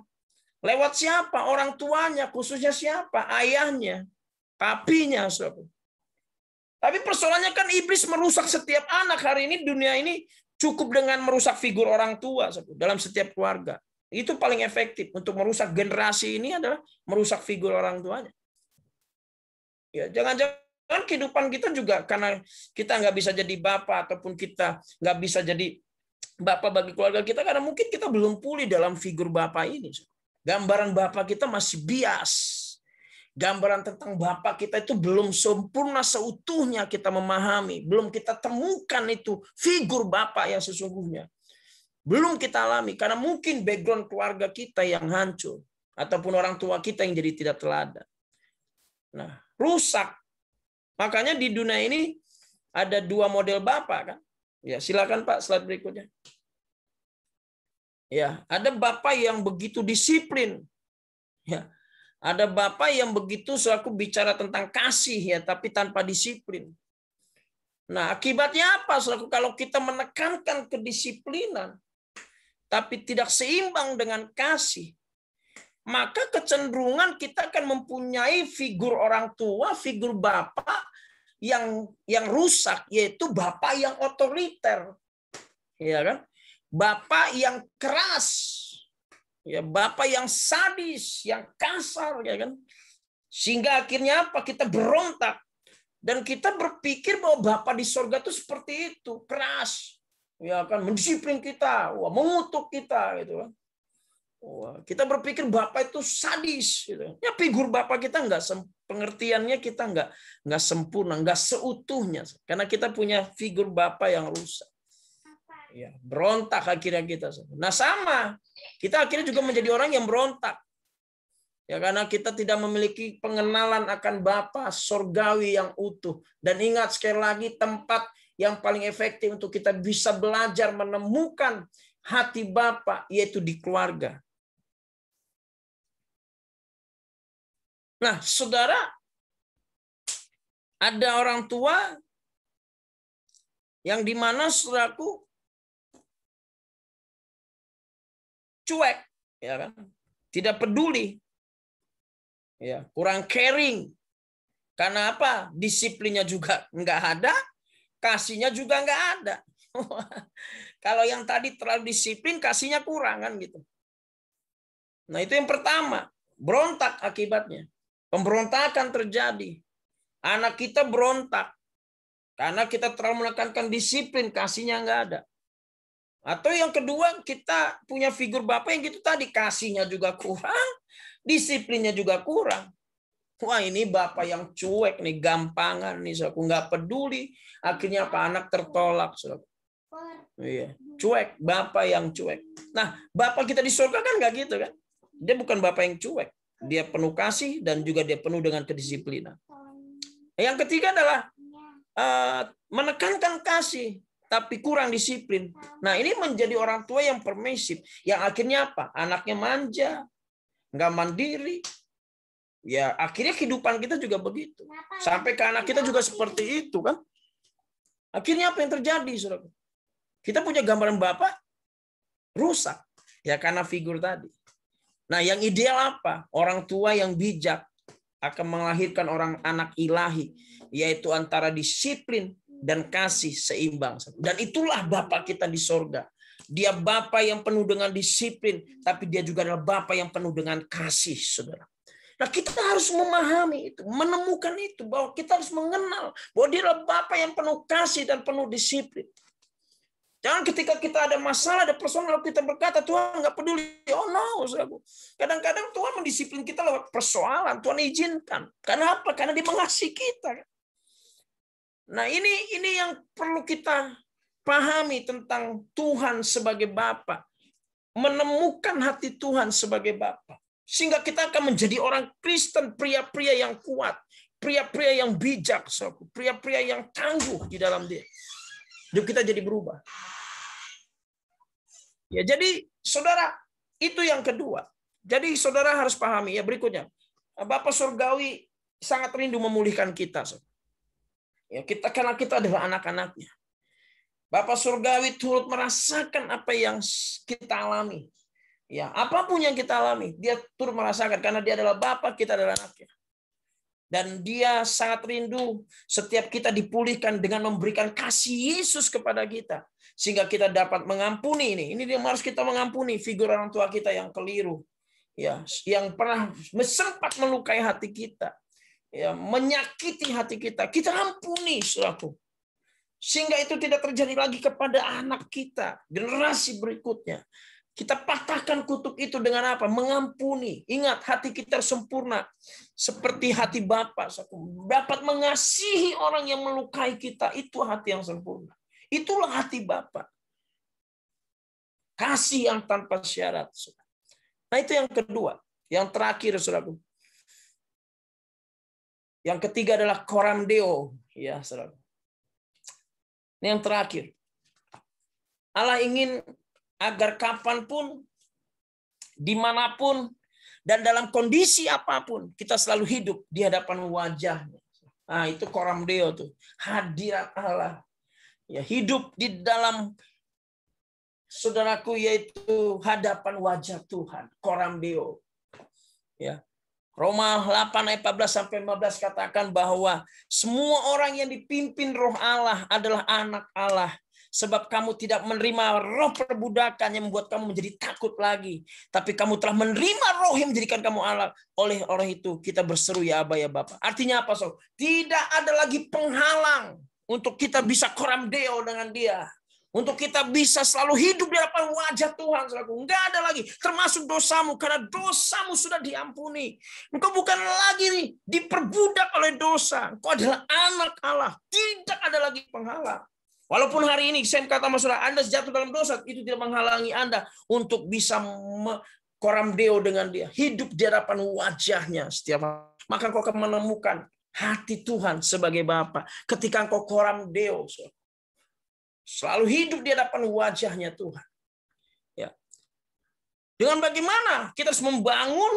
Lewat siapa? Orang tuanya, khususnya siapa? Ayahnya, papinya. Tapi persoalannya kan iblis merusak setiap anak hari ini. Dunia ini cukup dengan merusak figur orang tua dalam setiap keluarga. Itu paling efektif untuk merusak generasi ini adalah merusak figur orang tuanya. Ya, jangan-jangan kehidupan kita juga karena kita nggak bisa jadi bapak ataupun kita nggak bisa jadi bapak bagi keluarga kita karena mungkin kita belum pulih dalam figur bapak ini. Gambaran bapak kita masih bias. Gambaran tentang Bapa kita itu belum sempurna seutuhnya kita memahami. Belum kita temukan itu figur Bapa yang sesungguhnya. Belum kita alami. Karena mungkin background keluarga kita yang hancur. Ataupun orang tua kita yang jadi tidak teladan. Nah, rusak. Makanya di dunia ini ada dua model Bapa kan. Ya, silakan Pak, slide berikutnya. Ya, ada Bapa yang begitu disiplin. Ya. Ada bapak yang begitu selaku bicara tentang kasih ya, tapi tanpa disiplin. Nah, akibatnya apa? Selaku kalau kita menekankan kedisiplinan, tapi tidak seimbang dengan kasih, maka kecenderungan kita akan mempunyai figur orang tua, figur bapak yang rusak, yaitu bapak yang otoriter, ya kan? Bapak yang keras. Ya, bapak yang sadis, yang kasar, ya kan? Sehingga akhirnya apa? Kita berontak dan kita berpikir bahwa Bapa di sorga itu seperti itu, keras, ya kan, mendisiplin kita, wah, mengutuk kita, gitu kan? Wah, kita berpikir Bapa itu sadis, gitu. Ya, figur Bapa kita pengertiannya kita nggak sempurna, nggak seutuhnya, karena kita punya figur Bapa yang rusak. Ya, berontak akhirnya kita. Nah, sama. Kita akhirnya juga menjadi orang yang berontak. Ya, karena kita tidak memiliki pengenalan akan Bapa surgawi yang utuh. Dan ingat sekali lagi tempat yang paling efektif untuk kita bisa belajar menemukan hati Bapa yaitu di keluarga. Nah, saudara, ada orang tua yang dimana saudaraku cuek, ya kan? Tidak peduli, ya, kurang caring. Karena apa? Disiplinnya juga nggak ada, kasihnya juga nggak ada. Kalau yang tadi terlalu disiplin, kasihnya kurang kan gitu. Nah, itu yang pertama, berontak akibatnya. Pemberontakan terjadi. Anak kita berontak karena kita terlalu menekankan disiplin, kasihnya nggak ada. Atau yang kedua, kita punya figur bapak yang gitu tadi, kasihnya juga kurang, disiplinnya juga kurang. Wah, ini bapak yang cuek nih, gampangan nih, aku nggak peduli. Akhirnya apa? Anak tertolak. Iya, cuek, bapak yang cuek. Nah, bapak kita di surga kan nggak gitu kan? Dia bukan bapak yang cuek, dia penuh kasih dan juga dia penuh dengan kedisiplinan. Yang ketiga adalah menekankan kasih, tapi kurang disiplin. Nah, ini menjadi orang tua yang permisif. Yang akhirnya apa? Anaknya manja, nggak mandiri. Ya, akhirnya kehidupan kita juga begitu. Sampai ke anak kita juga seperti itu kan. Akhirnya apa yang terjadi, saudara? Kita punya gambaran bapak rusak. Ya, karena figur tadi. Nah, yang ideal apa? Orang tua yang bijak akan melahirkan anak ilahi. Yaitu antara disiplin dan kasih seimbang. Dan itulah Bapa kita di sorga. Dia Bapa yang penuh dengan disiplin, tapi dia juga adalah Bapa yang penuh dengan kasih, saudara. Nah, kita harus memahami itu, menemukan itu, bahwa kita harus mengenal bahwa dia adalah Bapa yang penuh kasih dan penuh disiplin. Jangan ketika kita ada masalah, ada persoalan, kita berkata, Tuhan nggak peduli. Oh no, saudaraku. Kadang-kadang Tuhan mendisiplin kita lewat persoalan. Tuhan izinkan. Karena apa? Karena dia mengasihi kita. Nah, ini yang perlu kita pahami tentang Tuhan sebagai Bapa. Menemukan hati Tuhan sebagai Bapa. Sehingga kita akan menjadi orang Kristen, pria-pria yang kuat. Pria-pria yang bijak. Pria-pria yang tangguh di dalam dia. Hidup kita jadi berubah. Ya, jadi saudara, itu yang kedua. Jadi saudara harus pahami ya berikutnya. Bapa surgawi sangat rindu memulihkan kita. Ya, karena kita adalah anak-anaknya. Bapa surgawi turut merasakan apa yang kita alami. Ya, apapun yang kita alami, dia turut merasakan karena dia adalah Bapa, kita adalah anaknya. Dan dia sangat rindu setiap kita dipulihkan dengan memberikan kasih Yesus kepada kita. Sehingga kita dapat mengampuni ini. Ini dia harus kita mengampuni figur orang tua kita yang keliru. Ya, yang pernah sempat melukai hati kita. Ya, menyakiti hati kita. Kita ampuni, saudaraku. Sehingga itu tidak terjadi lagi kepada anak kita. Generasi berikutnya. Kita patahkan kutuk itu dengan apa? Mengampuni. Ingat, hati kita sempurna. Seperti hati Bapa. Dapat mengasihi orang yang melukai kita. Itu hati yang sempurna. Itulah hati Bapa. Kasih yang tanpa syarat. Nah, itu yang kedua. Yang terakhir, saudaraku. Yang ketiga adalah coram Deo. Ya, saudaraku. Ini yang terakhir. Allah ingin agar kapanpun, dimanapun, dan dalam kondisi apapun, kita selalu hidup di hadapan wajahnya. Nah, itu coram Deo tuh. Hadirat Allah. Ya, hidup di dalam, saudaraku, yaitu hadapan wajah Tuhan. Coram Deo. Ya. Roma 8 ayat 14-15 katakan bahwa semua orang yang dipimpin roh Allah adalah anak Allah. Sebab kamu tidak menerima roh perbudakan yang membuat kamu menjadi takut lagi. Tapi kamu telah menerima roh yang menjadikan kamu Allah. Oleh itu kita berseru ya Aba ya Bapa. Artinya apa, Sob? Tidak ada lagi penghalang untuk kita bisa coram Deo dengan dia. Untuk kita bisa selalu hidup di hadapan wajah Tuhan. Enggak ada lagi. Termasuk dosamu. Karena dosamu sudah diampuni. Engkau bukan lagi nih diperbudak oleh dosa. Engkau adalah anak Allah. Tidak ada lagi penghalang. Walaupun hari ini saya kata sama saudara, Anda jatuh dalam dosa, itu tidak menghalangi Anda untuk bisa coram Deo dengan dia. Hidup di hadapan wajahnya setiap hari. Maka engkau akan menemukan hati Tuhan sebagai Bapa. Ketika engkau coram Deo, selalu hidup di hadapan wajahnya Tuhan. Ya. Dengan bagaimana kita harus membangun,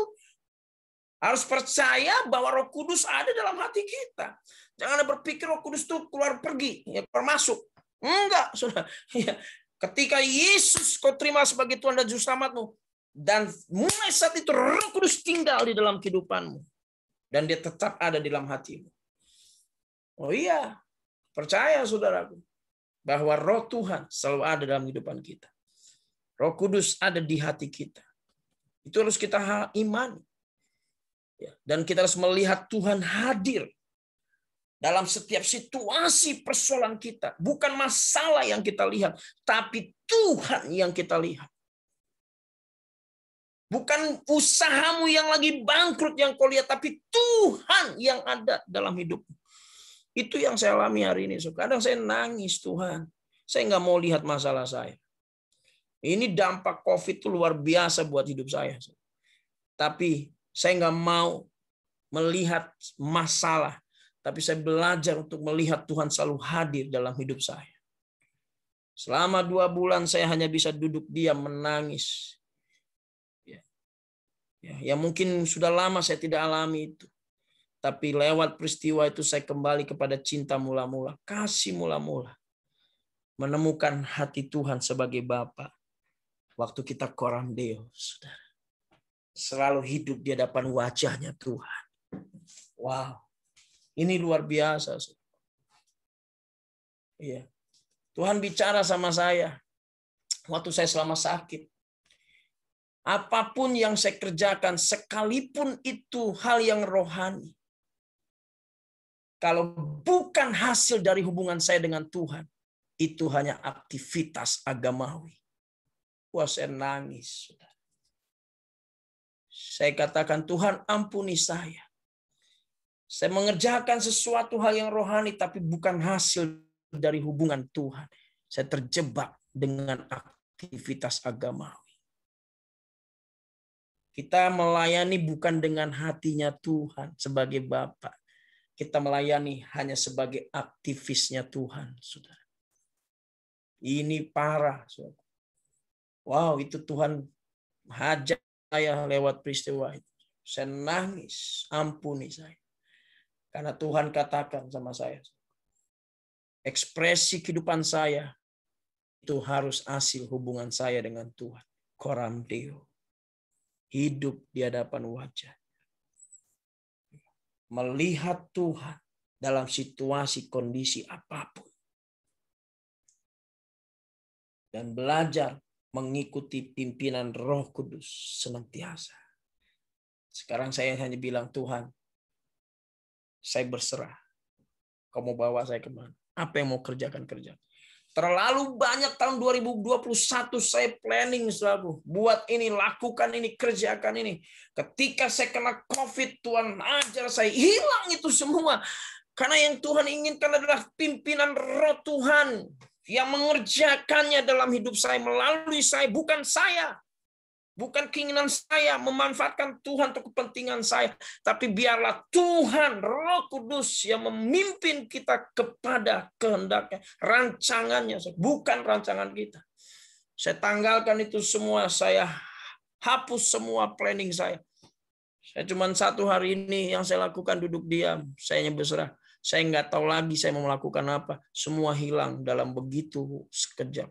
harus percaya bahwa Roh Kudus ada dalam hati kita. Jangan berpikir Roh Kudus itu keluar pergi, ya masuk. Enggak, saudara. Ya. Ketika Yesus kau terima sebagai Tuhan dan Juru Selamatmu, dan mulai saat itu Roh Kudus tinggal di dalam kehidupanmu, dan dia tetap ada di dalam hatimu. Oh iya, percaya saudaraku, bahwa roh Tuhan selalu ada dalam kehidupan kita. Roh Kudus ada di hati kita. Itu harus kita imani. Dan kita harus melihat Tuhan hadir dalam setiap situasi persoalan kita. Bukan masalah yang kita lihat, tapi Tuhan yang kita lihat. Bukan usahamu yang lagi bangkrut yang kau lihat, tapi Tuhan yang ada dalam hidupmu. Itu yang saya alami hari ini. Kadang saya nangis, Tuhan. Saya nggak mau lihat masalah saya. Ini dampak COVID itu luar biasa buat hidup saya. Tapi saya nggak mau melihat masalah. Tapi saya belajar untuk melihat Tuhan selalu hadir dalam hidup saya. Selama 2 bulan saya hanya bisa duduk diam menangis. Ya mungkin sudah lama saya tidak alami itu. Tapi lewat peristiwa itu saya kembali kepada cinta mula-mula, kasih mula-mula. Menemukan hati Tuhan sebagai Bapa. Waktu kita coram Deo, saudara. Selalu hidup di hadapan wajahnya Tuhan. Wow. Ini luar biasa. Saudara. Iya. Tuhan bicara sama saya waktu saya selama sakit. Apapun yang saya kerjakan, sekalipun itu hal yang rohani, kalau bukan hasil dari hubungan saya dengan Tuhan, itu hanya aktivitas agamawi. Wah, saya nangis. Saya katakan, Tuhan ampuni saya. Saya mengerjakan sesuatu hal yang rohani, tapi bukan hasil dari hubungan Tuhan. Saya terjebak dengan aktivitas agamawi. Kita melayani bukan dengan hatinya Tuhan sebagai Bapa. Kita melayani hanya sebagai aktivisnya Tuhan, saudara. Ini parah, saudara. Wow, itu Tuhan hajar saya lewat peristiwa itu. Saya nangis, ampuni saya. Karena Tuhan katakan sama saya, ekspresi kehidupan saya itu harus hasil hubungan saya dengan Tuhan. Coram Deo. Hidup di hadapan wajah. Melihat Tuhan dalam situasi kondisi apapun. Dan belajar mengikuti pimpinan Roh Kudus senantiasa. Sekarang saya hanya bilang, Tuhan, saya berserah. Kau mau bawa saya kemana? Apa yang mau kerjakan? Terlalu banyak tahun 2021 saya planning, saudaraku. Buat ini, lakukan ini, kerjakan ini. Ketika saya kena COVID, Tuhan ajar saya. Hilang itu semua. Karena yang Tuhan inginkan adalah pimpinan Roh Tuhan yang mengerjakannya dalam hidup saya, melalui saya, bukan saya. Bukan keinginan saya memanfaatkan Tuhan untuk kepentingan saya. Tapi biarlah Tuhan, Roh Kudus yang memimpin kita kepada kehendaknya. Rancangannya, bukan rancangan kita. Saya tanggalkan itu semua. Saya hapus semua planning saya. Saya cuma 1 hari ini yang saya lakukan duduk diam. Saya hanya berserah. Saya nggak tahu lagi saya mau melakukan apa. Semua hilang dalam begitu sekejap.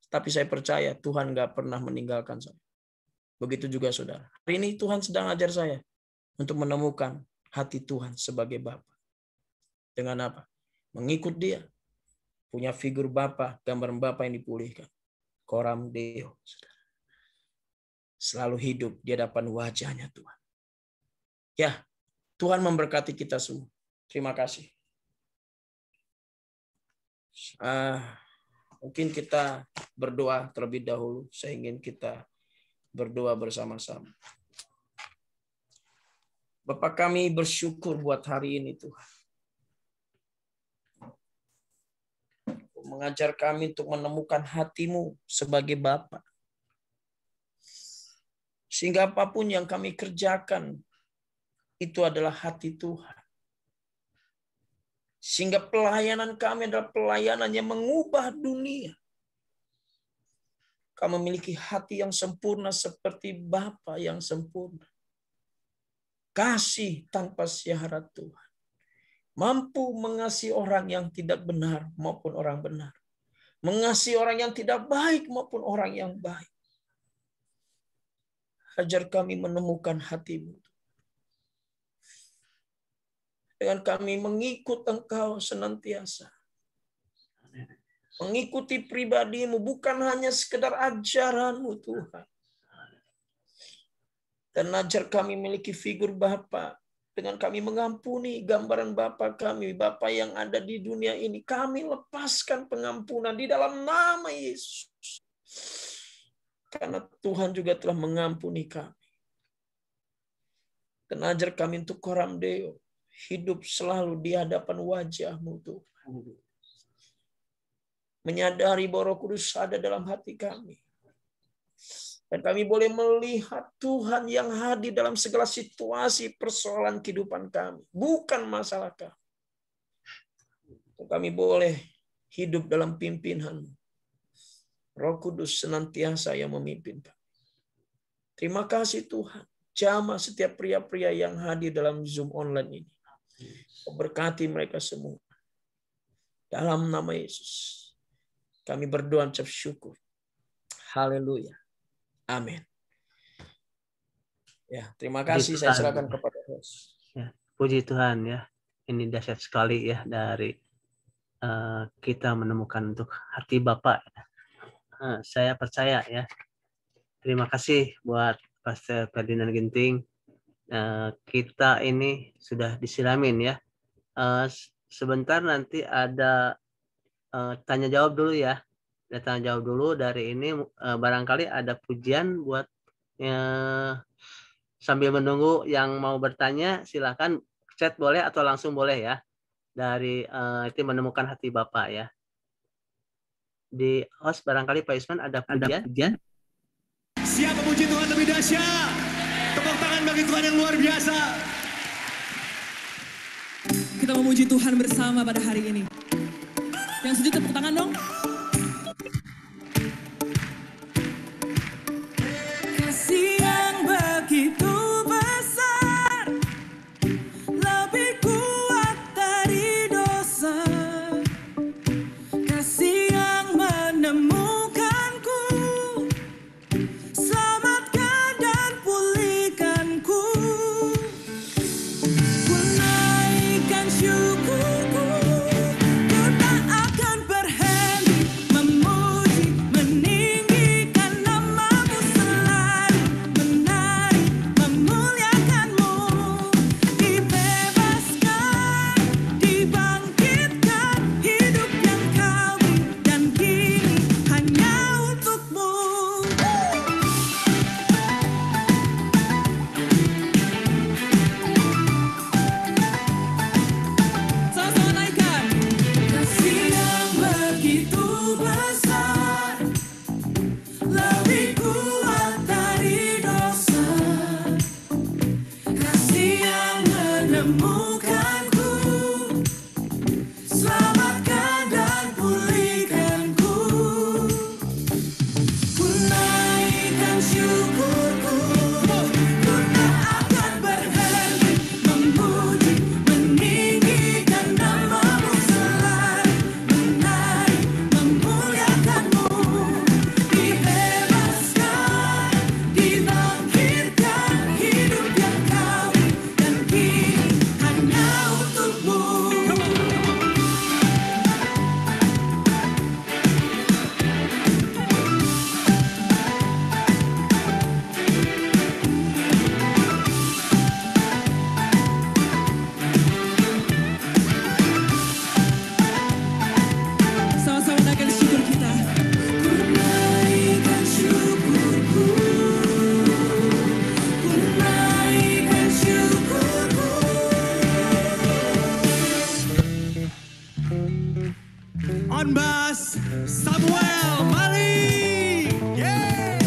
Tapi saya percaya Tuhan nggak pernah meninggalkan saya. Begitu juga saudara. Hari ini Tuhan sedang ajar saya untuk menemukan hati Tuhan sebagai Bapa. Dengan apa? Mengikut Dia. Punya figur Bapa, gambaran Bapa yang dipulihkan. Coram Deo. Saudara. Selalu hidup di hadapan wajahnya Tuhan. Ya, Tuhan memberkati kita semua. Terima kasih. Mungkin kita berdoa terlebih dahulu. Saya ingin kita berdoa bersama-sama. Bapa, kami bersyukur buat hari ini Tuhan. Mengajar kami untuk menemukan hati-Mu sebagai Bapa. Sehingga apapun yang kami kerjakan, itu adalah hati Tuhan. Sehingga pelayanan kami adalah pelayanan yang mengubah dunia. Kau memiliki hati yang sempurna seperti Bapa yang sempurna. Kasih tanpa syarat Tuhan. Mampu mengasihi orang yang tidak benar maupun orang benar. Mengasihi orang yang tidak baik maupun orang yang baik. Ajar kami menemukan hati-Mu. Dengan kami mengikut Engkau senantiasa. Mengikuti pribadi-Mu, bukan hanya sekedar ajaran-Mu Tuhan. Dan ajar kami memiliki figur Bapa. Dengan kami mengampuni gambaran Bapa kami, Bapa yang ada di dunia ini. Kami lepaskan pengampunan di dalam nama Yesus. Karena Tuhan juga telah mengampuni kami. Dan ajar kami untuk Coram Deo. Hidup selalu di hadapan wajah-Mu Tuhan. Menyadari bahwa Roh Kudus ada dalam hati kami. Dan kami boleh melihat Tuhan yang hadir dalam segala situasi persoalan kehidupan kami. Bukan masalah kami. Kami boleh hidup dalam pimpinan Roh Kudus senantiasa yang memimpin kami. Terima kasih Tuhan. Jamah setiap pria-pria yang hadir dalam Zoom online ini. Berkati mereka semua. Dalam nama Yesus. Kami berdoa ucap syukur. Haleluya. Amin. Ya, terima kasih. Saya silakan kepada host. Ya, puji Tuhan ya. Ini dahsyat sekali ya dari kita menemukan untuk hati Bapak. Saya percaya ya. Terima kasih buat Pastor Ferdinand Ginting. Kita ini sudah disiramin ya. Sebentar nanti ada tanya jawab dulu ya. Tanya jawab dulu dari ini. Barangkali ada pujian buat sambil menunggu yang mau bertanya. Silakan chat boleh atau langsung boleh ya. Dari itu menemukan hati Bapak ya. Di host barangkali Pak Isman ada pujian. Siap memuji Tuhan lebih dahsyat. Tepuk tangan bagi Tuhan yang luar biasa. Kita memuji Tuhan bersama pada hari ini. Yang setuju tepuk tangan dong. Kasih yang begitu besar, lebih kuat dari dosa. Kasih yang menemukanku, selamatkan dan pulihkanku. Ku naikkan syukurku, ku tak akan berhenti memuji, meninggikan namamu selalu, menari, memuliakanmu. Dibebaskan, dibangkitkan, hidup yang kau beri dan kini hanya untukmu. Sama-sama naikkan. Kasih yang begitu besar, lebih kuat dari dosa. Kasih yang menemukanku, selamatkan dan pulihkanku. Ku naikkan syukurku, ku tak akan berhenti memuji, meninggikan namamu selalu, menari, memuliakanmu. Dibebaskan, dibangkitkan, hidup yang kau beri dan kini hanya untukmu. Sama-sama naikkan syukur kita. Ku naikkan syukurku, ku naikkan syukurku. On bass, Samuel Mali. Yeah.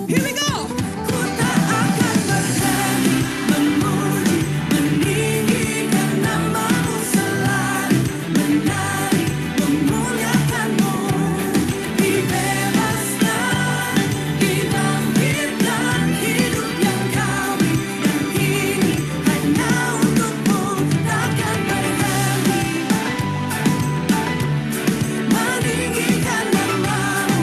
Here we go. Ku tak akan berhenti memuji, meninggikan namamu selalu, menari, memuliakanmu. Dibebaskan, dibangkitkan, hidup yang kau beri dan kini hanya untukmu. Takkan berhenti meninggikan namamu.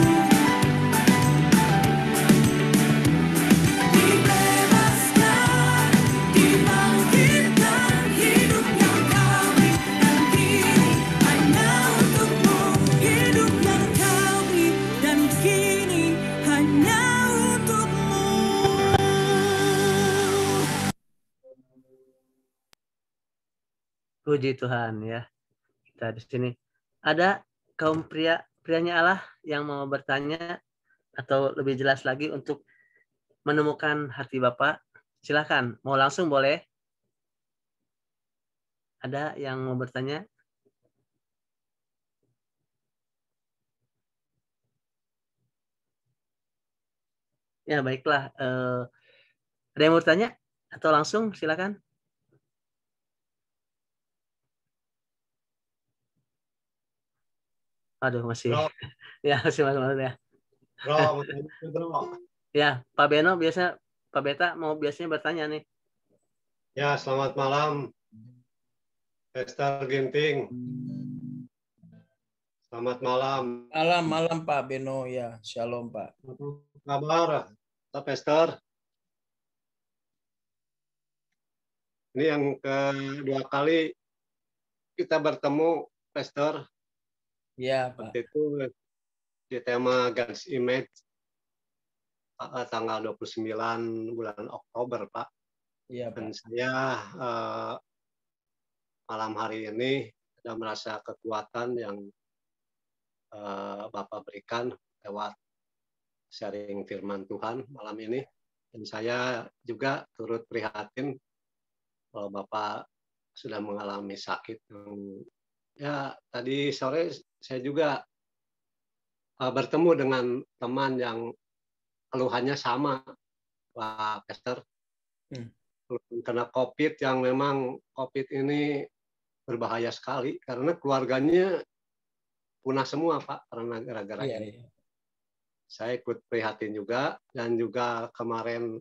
Dibebaskan, dibangkitkan, hidup yang kau beri dan kini hanya untukmu. Hidup yang kau beri dan kini hanya untukmu. Puji Tuhan ya. Kita di sini ada kaum prianya Allah yang mau bertanya atau lebih jelas lagi untuk menemukan hati Bapak. Silakan, mau langsung boleh. Ada yang mau bertanya? Ya baiklah. Ada yang mau bertanya atau langsung silakan. Aduh masih. Bro, Ya masih ya. bro, bro. Ya Pak Beno biasa Pak Beta mau biasanya bertanya nih. Ya, selamat malam, Pastor Ginting. Selamat malam. Malam Pak Beno ya. Shalom Pak. Apa kabar, Pak Pastor? Ini yang kedua kali kita bertemu, Pastor. Ya Pak. Waktu itu di tema God's Image tanggal 29 bulan Oktober, Pak. Iya Dan Pak. saya malam hari ini ada merasa kekuatan yang Bapak berikan lewat sharing firman Tuhan malam ini. Dan saya juga turut prihatin kalau Bapak sudah mengalami sakit. Ya, tadi sore saya juga bertemu dengan teman yang keluhannya sama, Pak Pastor. Kena COVID yang memang COVID ini berbahaya sekali karena keluarganya punah semua, Pak, karena gara-gara ini. Iya. Saya ikut prihatin juga, dan juga kemarin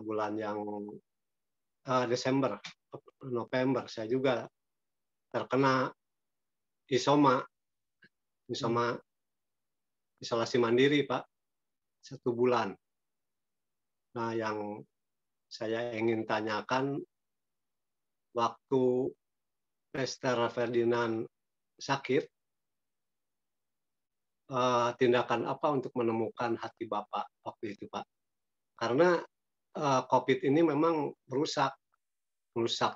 bulan yang Desember, November, saya juga terkena isolasi mandiri, Pak, 1 bulan. Nah, yang saya ingin tanyakan, waktu Pastor Ferdinand sakit, tindakan apa untuk menemukan hati Bapak waktu itu, Pak? Karena COVID ini memang merusak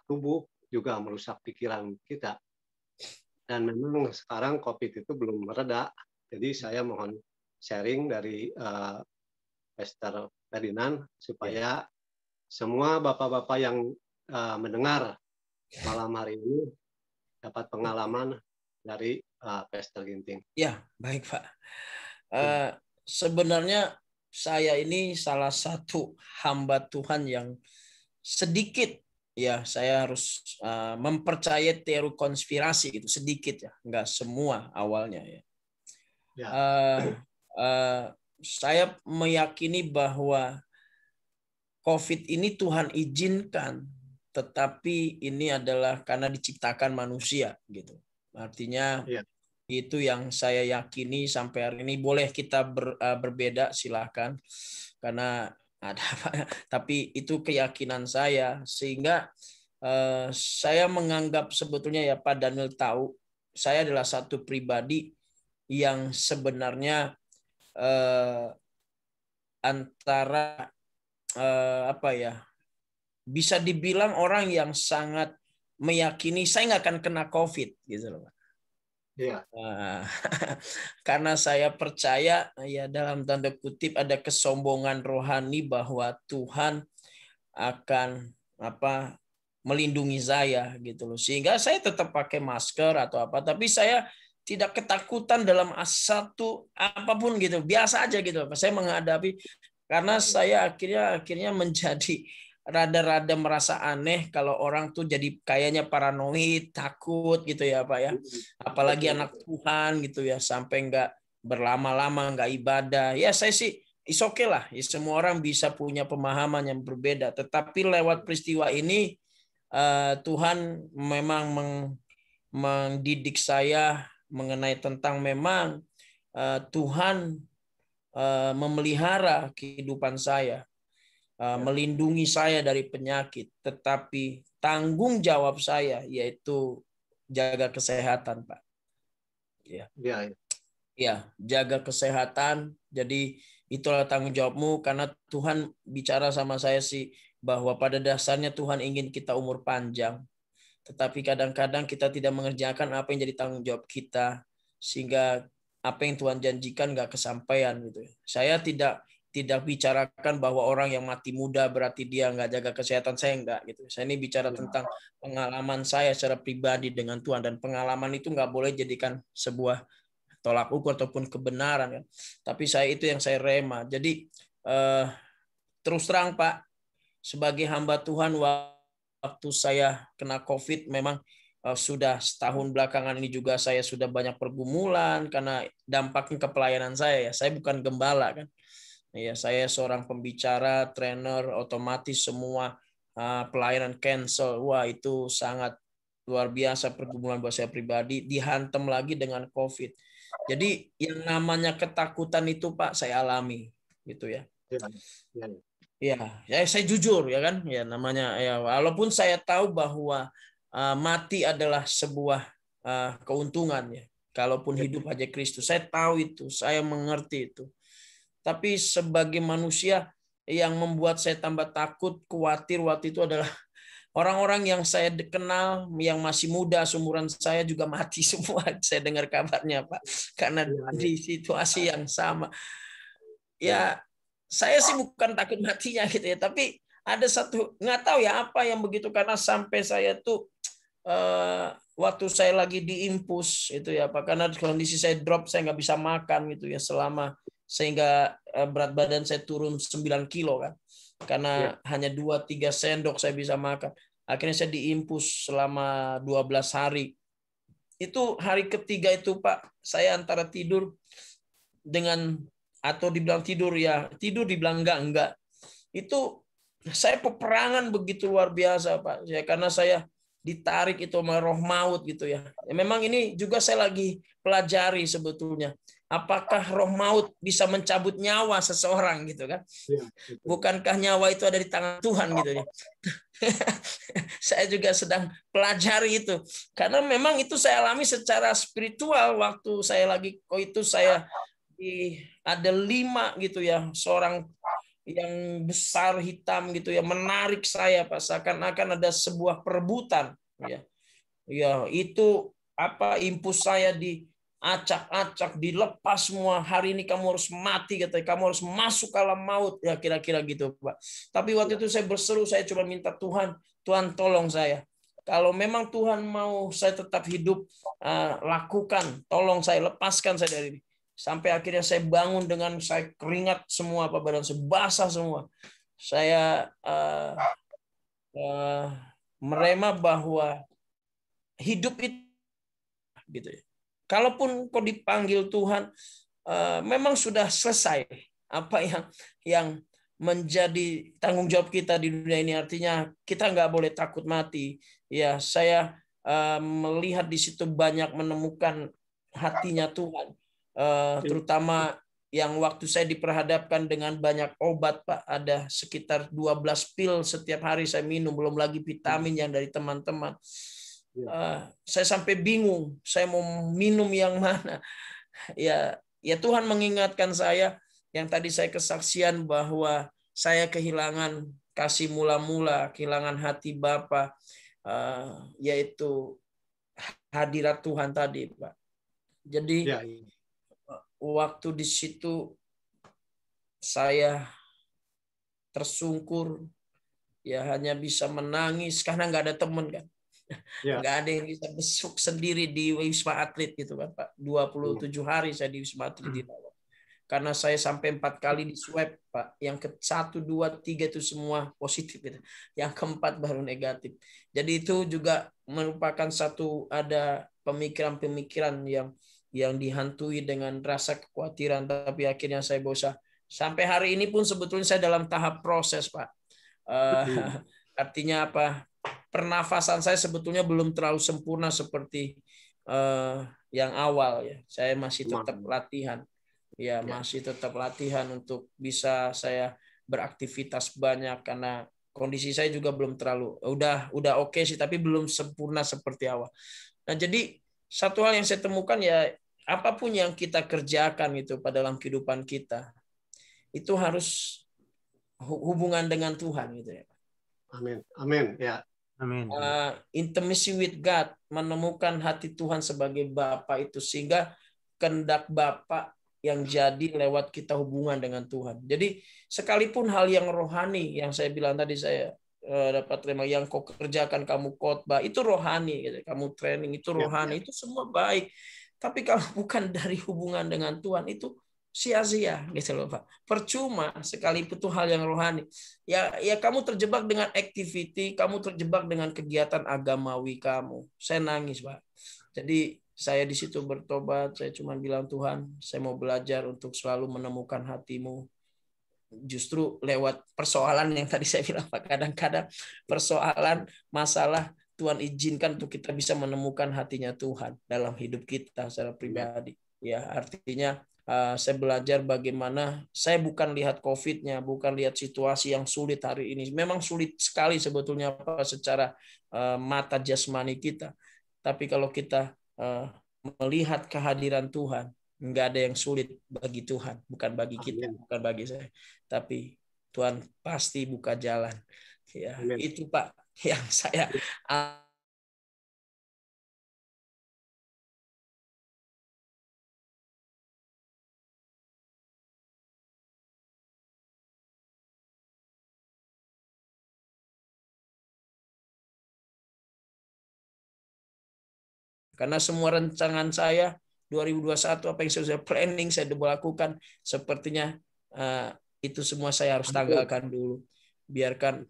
tubuh, juga merusak pikiran kita. Dan memang sekarang COVID itu belum mereda. Jadi saya mohon sharing dari Pastor Ferdinand supaya semua bapak-bapak yang mendengar malam hari ini dapat pengalaman dari Pastor Ginting. Ya, baik Pak. Sebenarnya saya ini salah satu hamba Tuhan yang sedikit ya saya harus mempercayai teori konspirasi gitu, sedikit ya, nggak semua awalnya ya. Saya meyakini bahwa COVID ini Tuhan izinkan, tetapi ini adalah karena diciptakan manusia gitu. Artinya itu yang saya yakini sampai hari ini. Boleh kita berbeda, silahkan, karena ada apa, tapi itu keyakinan saya, sehingga saya menganggap sebetulnya ya Pak Daniel tahu, saya adalah satu pribadi yang sebenarnya antara apa ya, bisa dibilang orang yang sangat meyakini saya nggak akan kena COVID gitu loh Pak. Iya. Karena saya percaya ya dalam tanda kutip ada kesombongan rohani bahwa Tuhan akan melindungi saya gitu loh, sehingga saya tetap pakai masker atau apa, tapi saya tidak ketakutan dalam satu apapun gitu, biasa aja gitu Pak. Saya menghadapi, karena saya akhirnya menjadi rada-rada merasa aneh kalau orang tuh jadi kayaknya paranoid, takut gitu ya Pak ya. Apalagi anak Tuhan gitu ya, sampai nggak berlama-lama nggak ibadah. Ya saya sih is okay lah. Ya, semua orang bisa punya pemahaman yang berbeda. Tetapi lewat peristiwa ini Tuhan memang mendidik saya mengenai tentang memang Tuhan memelihara kehidupan saya, melindungi saya dari penyakit, tetapi tanggung jawab saya yaitu jaga kesehatan, Pak. Ya, jaga kesehatan. Jadi itulah tanggung jawabmu, karena Tuhan bicara sama saya sih bahwa pada dasarnya Tuhan ingin kita umur panjang. Tetapi kadang-kadang kita tidak mengerjakan apa yang jadi tanggung jawab kita, sehingga apa yang Tuhan janjikan nggak kesampaian gitu. Saya tidak bicarakan bahwa orang yang mati muda berarti dia nggak jaga kesehatan, saya nggak gitu. Saya ini bicara tentang pengalaman saya secara pribadi dengan Tuhan, dan pengalaman itu nggak boleh jadikan sebuah tolak ukur ataupun kebenaran kan. Tapi saya itu yang saya rema. Jadi terus terang Pak, sebagai hamba Tuhan, waktu saya kena COVID memang sudah setahun belakangan ini juga saya sudah banyak pergumulan karena dampaknya ke pelayanan saya ya. Saya bukan gembala kan. Ya, saya seorang pembicara, trainer, otomatis semua pelayanan cancel. Wah, itu sangat luar biasa pergumulan buat saya pribadi, dihantam lagi dengan COVID. Jadi yang namanya ketakutan itu Pak saya alami gitu ya. Ya, saya jujur ya kan, ya namanya ya walaupun saya tahu bahwa mati adalah sebuah keuntungan ya. Kalaupun hidup aja Kristus, saya tahu itu, saya mengerti itu. Tapi sebagai manusia yang membuat saya tambah takut, khawatir waktu itu adalah orang-orang yang saya kenal, yang masih muda, seumuran saya juga mati semua. Saya dengar kabarnya Pak, karena di situasi yang sama. Ya, saya sih bukan takut matinya gitu ya, tapi ada satu nggak tahu ya apa yang begitu, karena sampai saya tuh waktu saya lagi diimpus itu ya Pak, karena kondisi saya drop, saya nggak bisa makan gitu ya selama, sehingga berat badan saya turun 9 kilo kan, karena hanya 2-3 sendok saya bisa makan. Akhirnya saya diimpus selama 12 hari. Itu hari ketiga itu Pak, saya antara tidur dengan, atau dibilang tidur ya tidur, dibilang enggak. Itu saya peperangan begitu luar biasa Pak ya, karena saya ditarik itu sama roh maut gitu ya. Memang ini juga saya lagi pelajari sebetulnya, apakah roh maut bisa mencabut nyawa seseorang gitu kan. Bukankah nyawa itu ada di tangan Tuhan gitu ya. Saya juga sedang pelajari itu, karena memang itu saya alami secara spiritual waktu saya lagi itu saya ada 5 gitu ya, seorang yang besar hitam gitu ya menarik saya Pak, seakan-akan ada sebuah perebutan ya. Ya, itu apa, impus saya diacak-acak, dilepas semua. Hari ini kamu harus mati katanya, kamu harus masuk ke alam maut ya, kira-kira gitu Pak. Tapi waktu itu saya berseru, saya cuma minta Tuhan tolong saya. Kalau memang Tuhan mau saya tetap hidup, lakukan, tolong saya, lepaskan saya dari ini. Sampai akhirnya saya bangun dengan saya keringat semua, Pak, badan saya basah semua. Saya merema bahwa hidup itu gitu ya. Kalaupun kau dipanggil Tuhan, memang sudah selesai apa yang menjadi tanggung jawab kita di dunia ini. Artinya kita nggak boleh takut mati. Ya, saya melihat di situ banyak menemukan hatinya Tuhan. Terutama yang waktu saya diperhadapkan dengan banyak obat Pak, ada sekitar 12 pil setiap hari saya minum, belum lagi vitamin yang dari teman-teman. Saya sampai bingung saya mau minum yang mana. Ya Tuhan mengingatkan saya yang tadi saya kesaksian bahwa saya kehilangan kasih mula-mula, kehilangan hati Bapa, yaitu hadirat Tuhan tadi Pak. Jadi waktu di situ saya tersungkur, ya hanya bisa menangis karena nggak ada teman kan, nggak ada yang bisa besuk sendiri di Wisma Atlet gitu kan Pak. 27 hari saya di Wisma Atlet di Nawang, karena saya sampai 4 kali di swab Pak. Yang ke-1, 2, 3 itu semua positif gitu. Yang ke-4 baru negatif. Jadi itu juga merupakan satu, ada pemikiran-pemikiran yang dihantui dengan rasa kekhawatiran, tapi akhirnya saya bosan. Sampai hari ini pun sebetulnya saya dalam tahap proses Pak. Artinya apa? Pernafasan saya sebetulnya belum terlalu sempurna seperti yang awal ya. Saya masih tetap latihan. Ya, masih tetap latihan untuk bisa saya beraktivitas banyak, karena kondisi saya juga belum terlalu, udah oke sih, tapi belum sempurna seperti awal. Nah, jadi satu hal yang saya temukan ya, apapun yang kita kerjakan itu pada dalam kehidupan kita, itu harus hubungan dengan Tuhan gitu ya. Amin. Ya. Amin. Intimacy with God, menemukan hati Tuhan sebagai Bapa itu, sehingga kehendak Bapa yang jadi lewat kita hubungan dengan Tuhan. Jadi sekalipun hal yang rohani yang saya bilang tadi, saya dapat terima, yang kau kerjakan, kamu khotbah itu rohani gitu. Kamu training itu rohani, itu semua baik. Tapi kalau bukan dari hubungan dengan Tuhan, itu sia-sia gitu loh Pak. Percuma sekalipun itu hal yang rohani. Ya kamu terjebak dengan activity, kamu terjebak dengan kegiatan agamawi kamu. Saya nangis Pak. Jadi saya di situ bertobat, saya cuma bilang, Tuhan, saya mau belajar untuk selalu menemukan hatimu. Justru lewat persoalan yang tadi saya bilang Pak, kadang-kadang persoalan masalah Tuhan izinkan untuk kita bisa menemukan hatinya Tuhan dalam hidup kita secara pribadi. Ya, artinya saya belajar bagaimana saya bukan lihat COVID-nya, bukan lihat situasi yang sulit hari ini. Memang sulit sekali sebetulnya secara mata jasmani kita. Tapi kalau kita melihat kehadiran Tuhan, nggak ada yang sulit bagi Tuhan, bukan bagi kita, bukan bagi saya. Tapi Tuhan pasti buka jalan. Ya, itu Pak yang saya karena semua rancangan saya 2021 apa yang saya planning, saya sudah lakukan, sepertinya itu semua saya harus tanggalkan dulu. Biarkan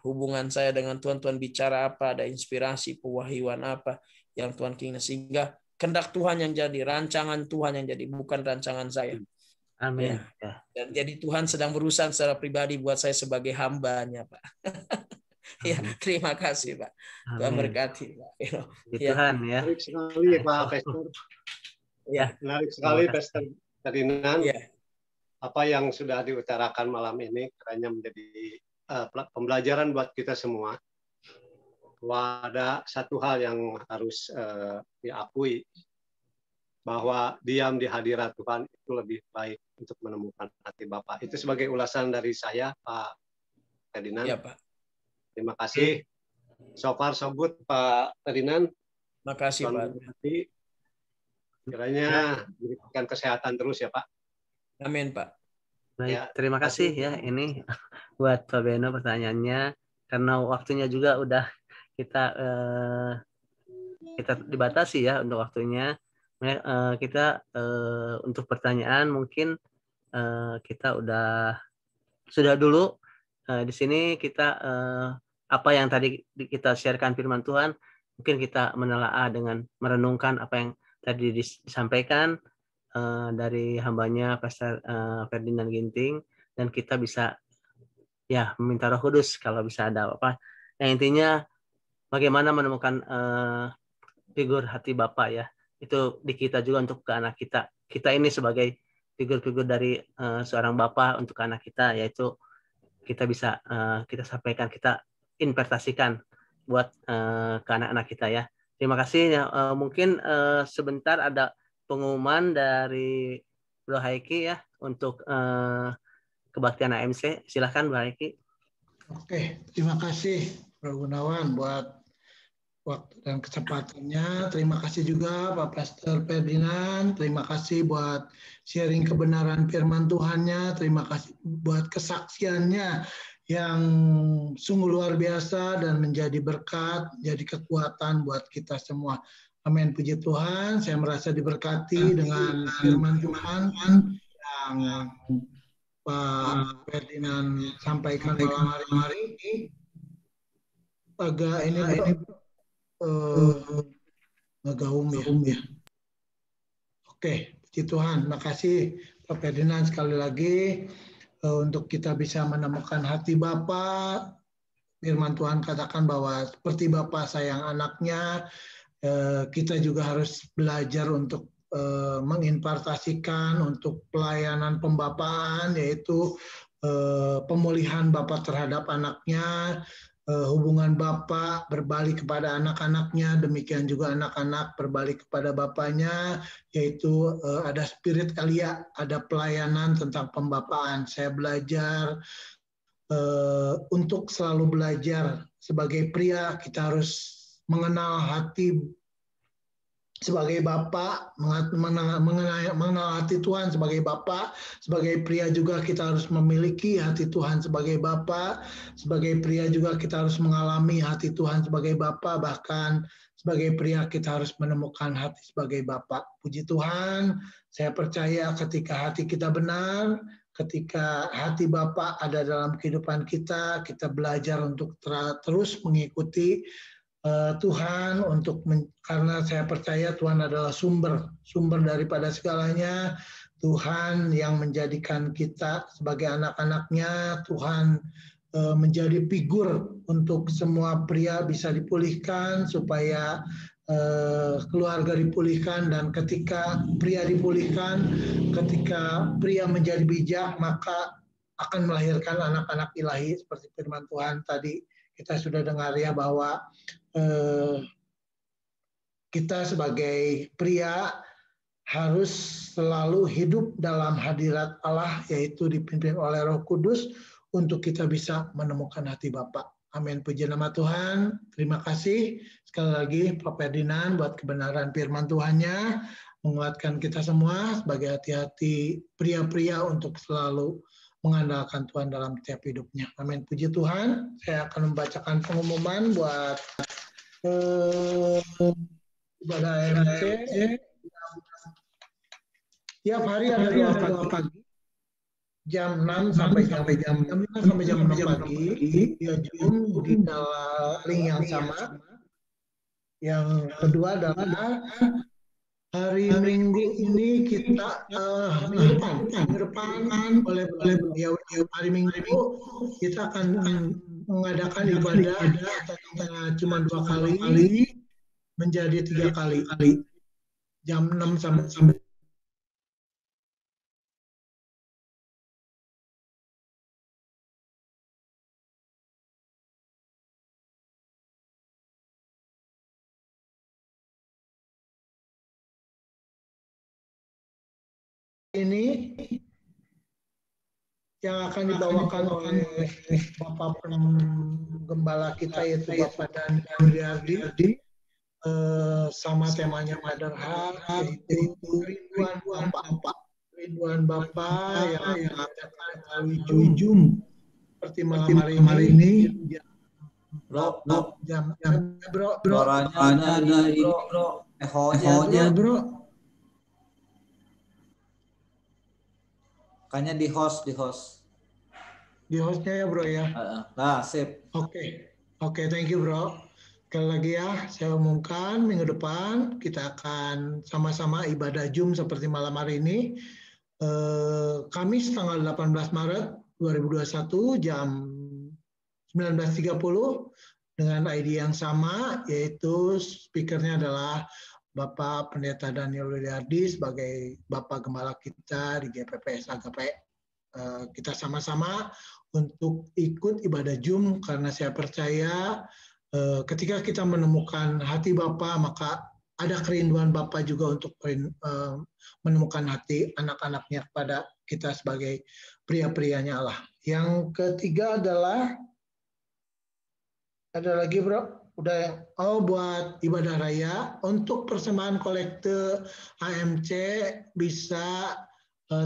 hubungan saya dengan Tuhan bicara apa, ada inspirasi, pewahyuan apa yang Tuhan ingin, sehingga kehendak Tuhan yang jadi, rancangan Tuhan yang jadi, bukan rancangan saya. Amin. Ya. Dan jadi Tuhan sedang berusaha secara pribadi buat saya sebagai hambanya, Pak. Ya, terima kasih Pak. Tuhan berkati Pak. Ya, Tuhan ya. Menarik sekali Pak Pastor. Ya. Menarik sekali Pastor Ferdinand. Ya. Apa yang sudah diutarakan malam ini kiranya menjadi pembelajaran buat kita semua. Bahwa ada satu hal yang harus diakui, bahwa diam di hadirat Tuhan itu lebih baik untuk menemukan hati Bapa. Itu sebagai ulasan dari saya, Pak Ferdinand. Ya, Pak. Terima kasih. So far so good, Pak Ferdinand. Terima kasih, Pak. Kiranya diberikan kesehatan terus ya, Pak. Amin, Pak. Baik, ya, terima kasih ya ini buat Pak Beno pertanyaannya, karena waktunya juga udah kita dibatasi ya untuk waktunya. Kita untuk pertanyaan mungkin kita sudah dulu di sini kita apa yang tadi kita sharekan firman Tuhan, mungkin kita menelaah dengan merenungkan apa yang tadi disampaikan dari hambanya Pastor Ferdinand Ginting, dan kita bisa ya meminta Roh Kudus kalau bisa ada apa. Yang intinya bagaimana menemukan figur hati Bapa ya. Itu di kita juga untuk ke anak kita. Kita ini sebagai figur-figur dari seorang Bapa untuk anak kita, yaitu kita bisa kita sampaikan, kita interpretasikan buat ke anak-anak kita ya. Terima kasih ya. Mungkin sebentar ada pengumuman dari Bro Haiki ya untuk kebaktian AMC. Silahkan Bro Haiki. Oke, terima kasih Bro Gunawan buat waktu dan kesempatannya. Terima kasih juga Pak Pastor Ferdinand. Terima kasih buat sharing kebenaran firman Tuhannya. Terima kasih buat kesaksiannya yang sungguh luar biasa dan menjadi berkat, menjadi kekuatan buat kita semua. Amin, puji Tuhan. Saya merasa diberkati dengan firman Tuhan yang Pak Ferdinand sampaikan malam hari ini. Agak ini gaum ya. Oke, puji Tuhan. Makasih Pak Ferdinand sekali lagi untuk kita bisa menemukan hati Bapa. Firman Tuhan katakan bahwa seperti Bapa sayang anaknya, kita juga harus belajar untuk menginvestasikan untuk pelayanan pembapaan, yaitu pemulihan Bapa terhadap anaknya, hubungan Bapa berbalik kepada anak-anaknya, demikian juga anak-anak berbalik kepada bapaknya, yaitu ada spirit Elia, ada pelayanan tentang pembapaan. Saya belajar untuk selalu belajar sebagai pria, kita harus mengenal hati sebagai Bapa, mengenal hati Tuhan sebagai Bapa. Sebagai pria juga kita harus memiliki hati Tuhan sebagai Bapa. Sebagai pria juga kita harus mengalami hati Tuhan sebagai Bapa. Bahkan sebagai pria kita harus menemukan hati sebagai Bapa. Puji Tuhan, saya percaya ketika hati kita benar, ketika hati Bapa ada dalam kehidupan kita, kita belajar untuk terus mengikuti Tuhan, karena saya percaya Tuhan adalah sumber daripada segalanya. Tuhan yang menjadikan kita sebagai anak-anaknya, Tuhan menjadi figur untuk semua pria bisa dipulihkan, supaya keluarga dipulihkan, dan ketika pria dipulihkan, ketika pria menjadi bijak, maka akan melahirkan anak-anak ilahi seperti firman Tuhan tadi kita sudah dengar ya, bahwa kita sebagai pria harus selalu hidup dalam hadirat Allah, yaitu dipimpin oleh Roh Kudus, untuk kita bisa menemukan hati Bapa. Amin. Puji nama Tuhan. Terima kasih sekali lagi Pak Ferdinand buat kebenaran firman Tuhannya, menguatkan kita semua sebagai hati-hati pria-pria untuk selalu mengandalkan Tuhan dalam setiap hidupnya. Amin. Puji Tuhan. Saya akan membacakan pengumuman buat ibadah AMC. Tiap hari ada doa pagi jam 6 sampai jam 5 sampai jam 6 pagi via Zoom di dalam link yang sama. Yang kedua adalah hari Minggu ini kita minggu depan boleh ya, hari Minggu kita akan mengadakan ibadah cuma 2 kali menjadi 3 kali jam 6 sampai ini yang akan dibawakan oleh Bapak Penggembala kita, yaitu Bapak Daniel Wiliardi, sama temanya Mother Heart, yaitu rinduan Bapa yang diadakan melalui Zoom seperti malam hari ini. Bro, suaranya ada ini bro, ehonya bro. Kayaknya di hostnya ya bro ya. Nah, sip. Oke, thank you bro. Sekali lagi ya, saya umumkan minggu depan kita akan sama-sama ibadah Zoom seperti malam hari ini. Kamis tanggal 18 Maret 2021 jam 19.30 dengan ID yang sama, yaitu speakernya adalah Bapak Pendeta Daniel Wiliardi sebagai Bapak Gembala kita di GPPS Agape. Kita sama-sama untuk ikut ibadah Zoom, karena saya percaya ketika kita menemukan hati Bapa, maka ada kerinduan Bapa juga untuk menemukan hati anak-anaknya kepada kita sebagai pria-prianya Allah. Yang ketiga adalah, ada lagi bro? Udah buat ibadah raya untuk persembahan kolekte AMC bisa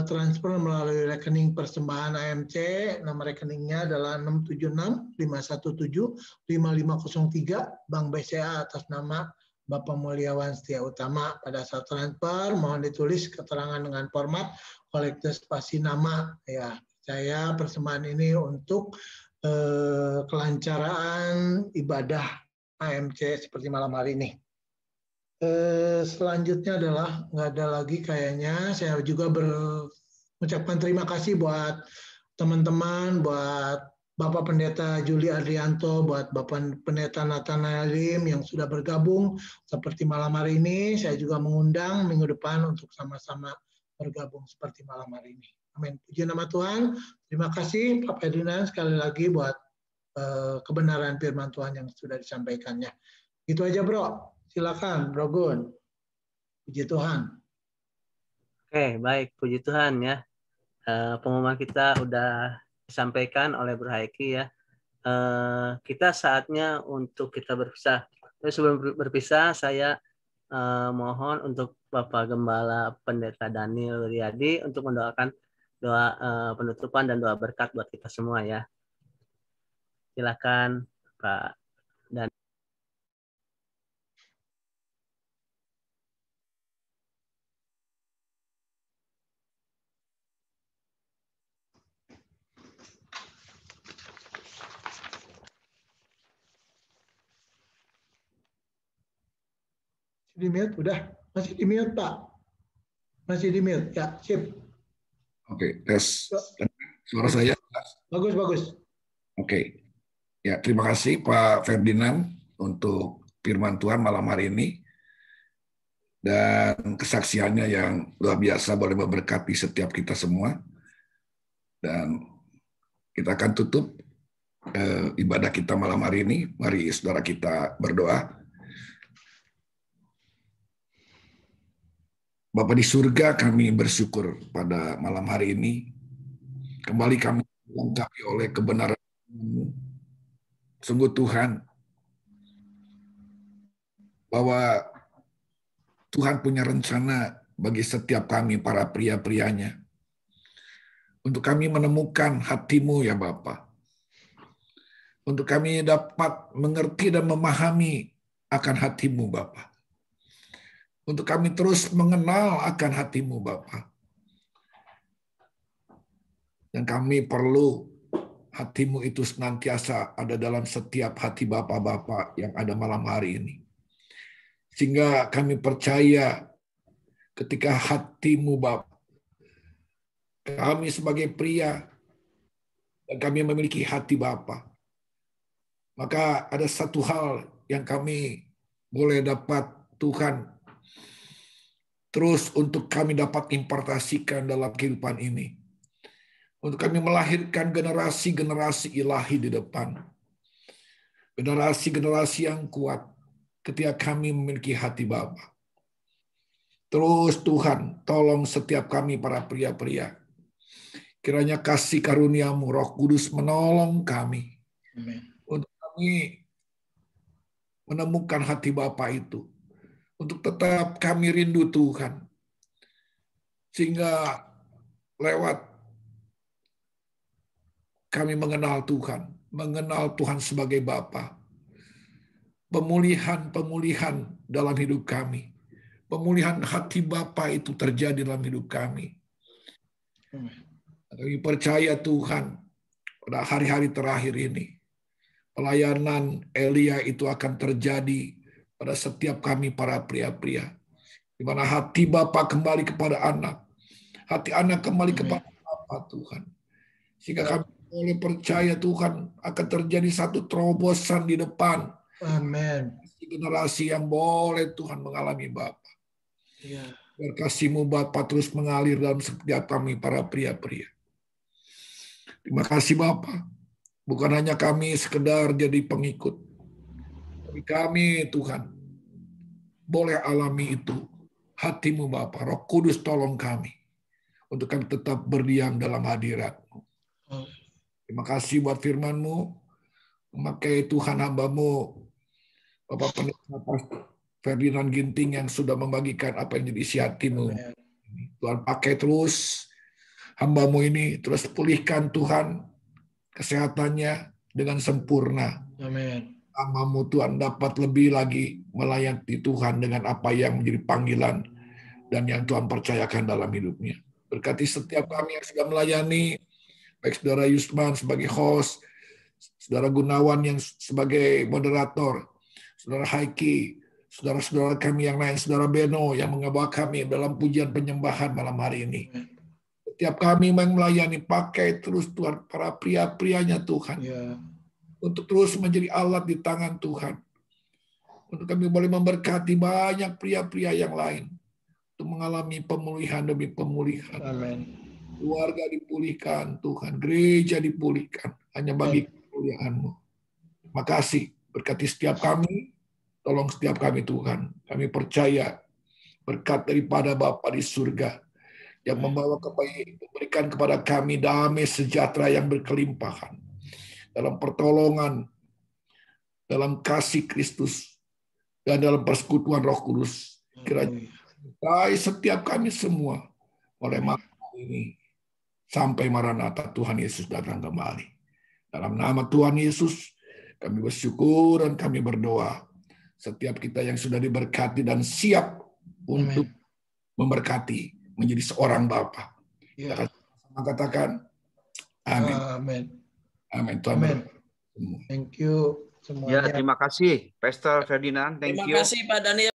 transfer melalui rekening persembahan AMC. Nama rekeningnya adalah 676-517-5503 Bank BCA atas nama Bapak Mulyawan Setia Utama. Pada saat transfer mohon ditulis keterangan dengan format kolekte spasi nama ya. Saya persembahan ini untuk kelancaran ibadah AMC seperti malam hari ini. Selanjutnya adalah nggak ada lagi kayaknya. Saya juga mengucapkan terima kasih buat teman-teman, buat Bapak Pendeta Juli Adrianto, buat Bapak Pendeta Nathanael Lim yang sudah bergabung seperti malam hari ini. Saya juga mengundang minggu depan untuk sama-sama bergabung seperti malam hari ini. Amin. Puji nama Tuhan. Terima kasih Pak Ferdinand sekali lagi buat kebenaran firman Tuhan yang sudah disampaikannya. Itu aja bro. Silakan Bro Gun. Puji Tuhan. Oke, baik. Puji Tuhan ya. Pengumuman kita udah disampaikan oleh Bro Haiki ya. Kita saatnya untuk kita berpisah. Tapi sebelum berpisah, saya mohon untuk Bapak Gembala Pendeta Daniel Wiliardi untuk mendoakan doa penutupan dan doa berkat buat kita semua ya. Silakan Pak Dan. Di mute udah, masih di mute Pak. Masih di mute ya, sip. Oke, tes. Suara saya. Bagus. Oke. Ya, terima kasih Pak Ferdinand untuk firman Tuhan malam hari ini. Dan kesaksiannya yang luar biasa boleh memberkati setiap kita semua. Dan kita akan tutup ibadah kita malam hari ini. Mari saudara kita berdoa. Bapa di surga, kami bersyukur pada malam hari ini. Kembali kami dilengkapi oleh kebenaran-Mu. Sungguh Tuhan, bahwa Tuhan punya rencana bagi setiap kami, para pria-prianya. Untuk kami menemukan hati-Mu ya Bapa. Untuk kami dapat mengerti dan memahami akan hati-Mu Bapa. Untuk kami terus mengenal akan hati-Mu Bapa. Dan kami perlu hati-Mu itu senantiasa ada dalam setiap hati Bapak-Bapak yang ada malam hari ini. Sehingga kami percaya ketika hati-Mu Bapa, kami sebagai pria, dan kami memiliki hati Bapa, maka ada satu hal yang kami boleh dapat Tuhan terus untuk kami dapat impartasikan dalam kehidupan ini. Untuk kami melahirkan generasi-generasi ilahi di depan. Generasi-generasi yang kuat ketika kami memiliki hati Bapa. Terus Tuhan, tolong setiap kami para pria-pria. Kiranya kasih karunia-Mu, Roh Kudus menolong kami. Amin. Untuk kami menemukan hati Bapa itu. Untuk tetap kami rindu Tuhan. Sehingga lewat kami mengenal Tuhan sebagai Bapa. Pemulihan dalam hidup kami. Pemulihan hati Bapa itu terjadi dalam hidup kami. Kami percaya Tuhan, pada hari-hari terakhir ini, pelayanan Elia itu akan terjadi pada setiap kami para pria-pria. Di mana hati Bapa kembali kepada anak. Hati anak kembali kepada Bapa Tuhan. Sehingga kami boleh percaya Tuhan akan terjadi satu terobosan di depan. Amin. Generasi yang boleh Tuhan mengalami Bapa. Ya. Biar kasih-Mu Bapa terus mengalir dalam setiap kami para pria-pria. Terima kasih Bapa. Bukan hanya kami sekedar jadi pengikut. Tapi kami Tuhan boleh alami itu. Hati-Mu Bapa, Roh Kudus tolong kami. Untuk kami tetap berdiam dalam hadirat-Mu. Terima kasih buat firman-Mu. Memakai Tuhan hamba-Mu, Bapak Pendeta Ferdinand Ginting yang sudah membagikan apa yang jadi isi hati-Mu. Tuhan pakai terus hamba-Mu ini. Terus pulihkan Tuhan kesehatannya dengan sempurna. Amin. Hamba-Mu Tuhan dapat lebih lagi melayani Tuhan dengan apa yang menjadi panggilan dan yang Tuhan percayakan dalam hidupnya. Berkati setiap kami yang sudah melayani, baik Saudara Yusman sebagai host, Saudara Gunawan yang sebagai moderator, Saudara Haiki, saudara-saudara kami yang lain, Saudara Beno yang membawa kami dalam pujian penyembahan malam hari ini. Setiap kami yang melayani, pakai terus Tuhan para pria-prianya Tuhan. Ya. Untuk terus menjadi alat di tangan Tuhan. Untuk kami boleh memberkati banyak pria-pria yang lain. Untuk mengalami pemulihan demi pemulihan. Amin. Keluarga dipulihkan Tuhan. Gereja dipulihkan. Hanya bagi kemuliaan-Mu. Terima kasih. Berkati setiap kami. Tolong setiap kami Tuhan. Kami percaya berkat daripada Bapa di surga. Yang membawa kebaikan. Memberikan kepada kami damai sejahtera yang berkelimpahan. Dalam pertolongan, dalam kasih Kristus, dan dalam persekutuan Roh Kudus. Kiranya setiap kami semua oleh malam ini sampai Maranatha Tuhan Yesus datang kembali. Dalam nama Tuhan Yesus, kami bersyukur dan kami berdoa. Setiap kita yang sudah diberkati dan siap untuk memberkati menjadi seorang Bapa. Kita akan katakan, amin. Amin. Amin. Tuhan Amin. Thank you semuanya. Ya, terima kasih Pastor Ferdinand. Thank you. Terima kasih Pak Daniel.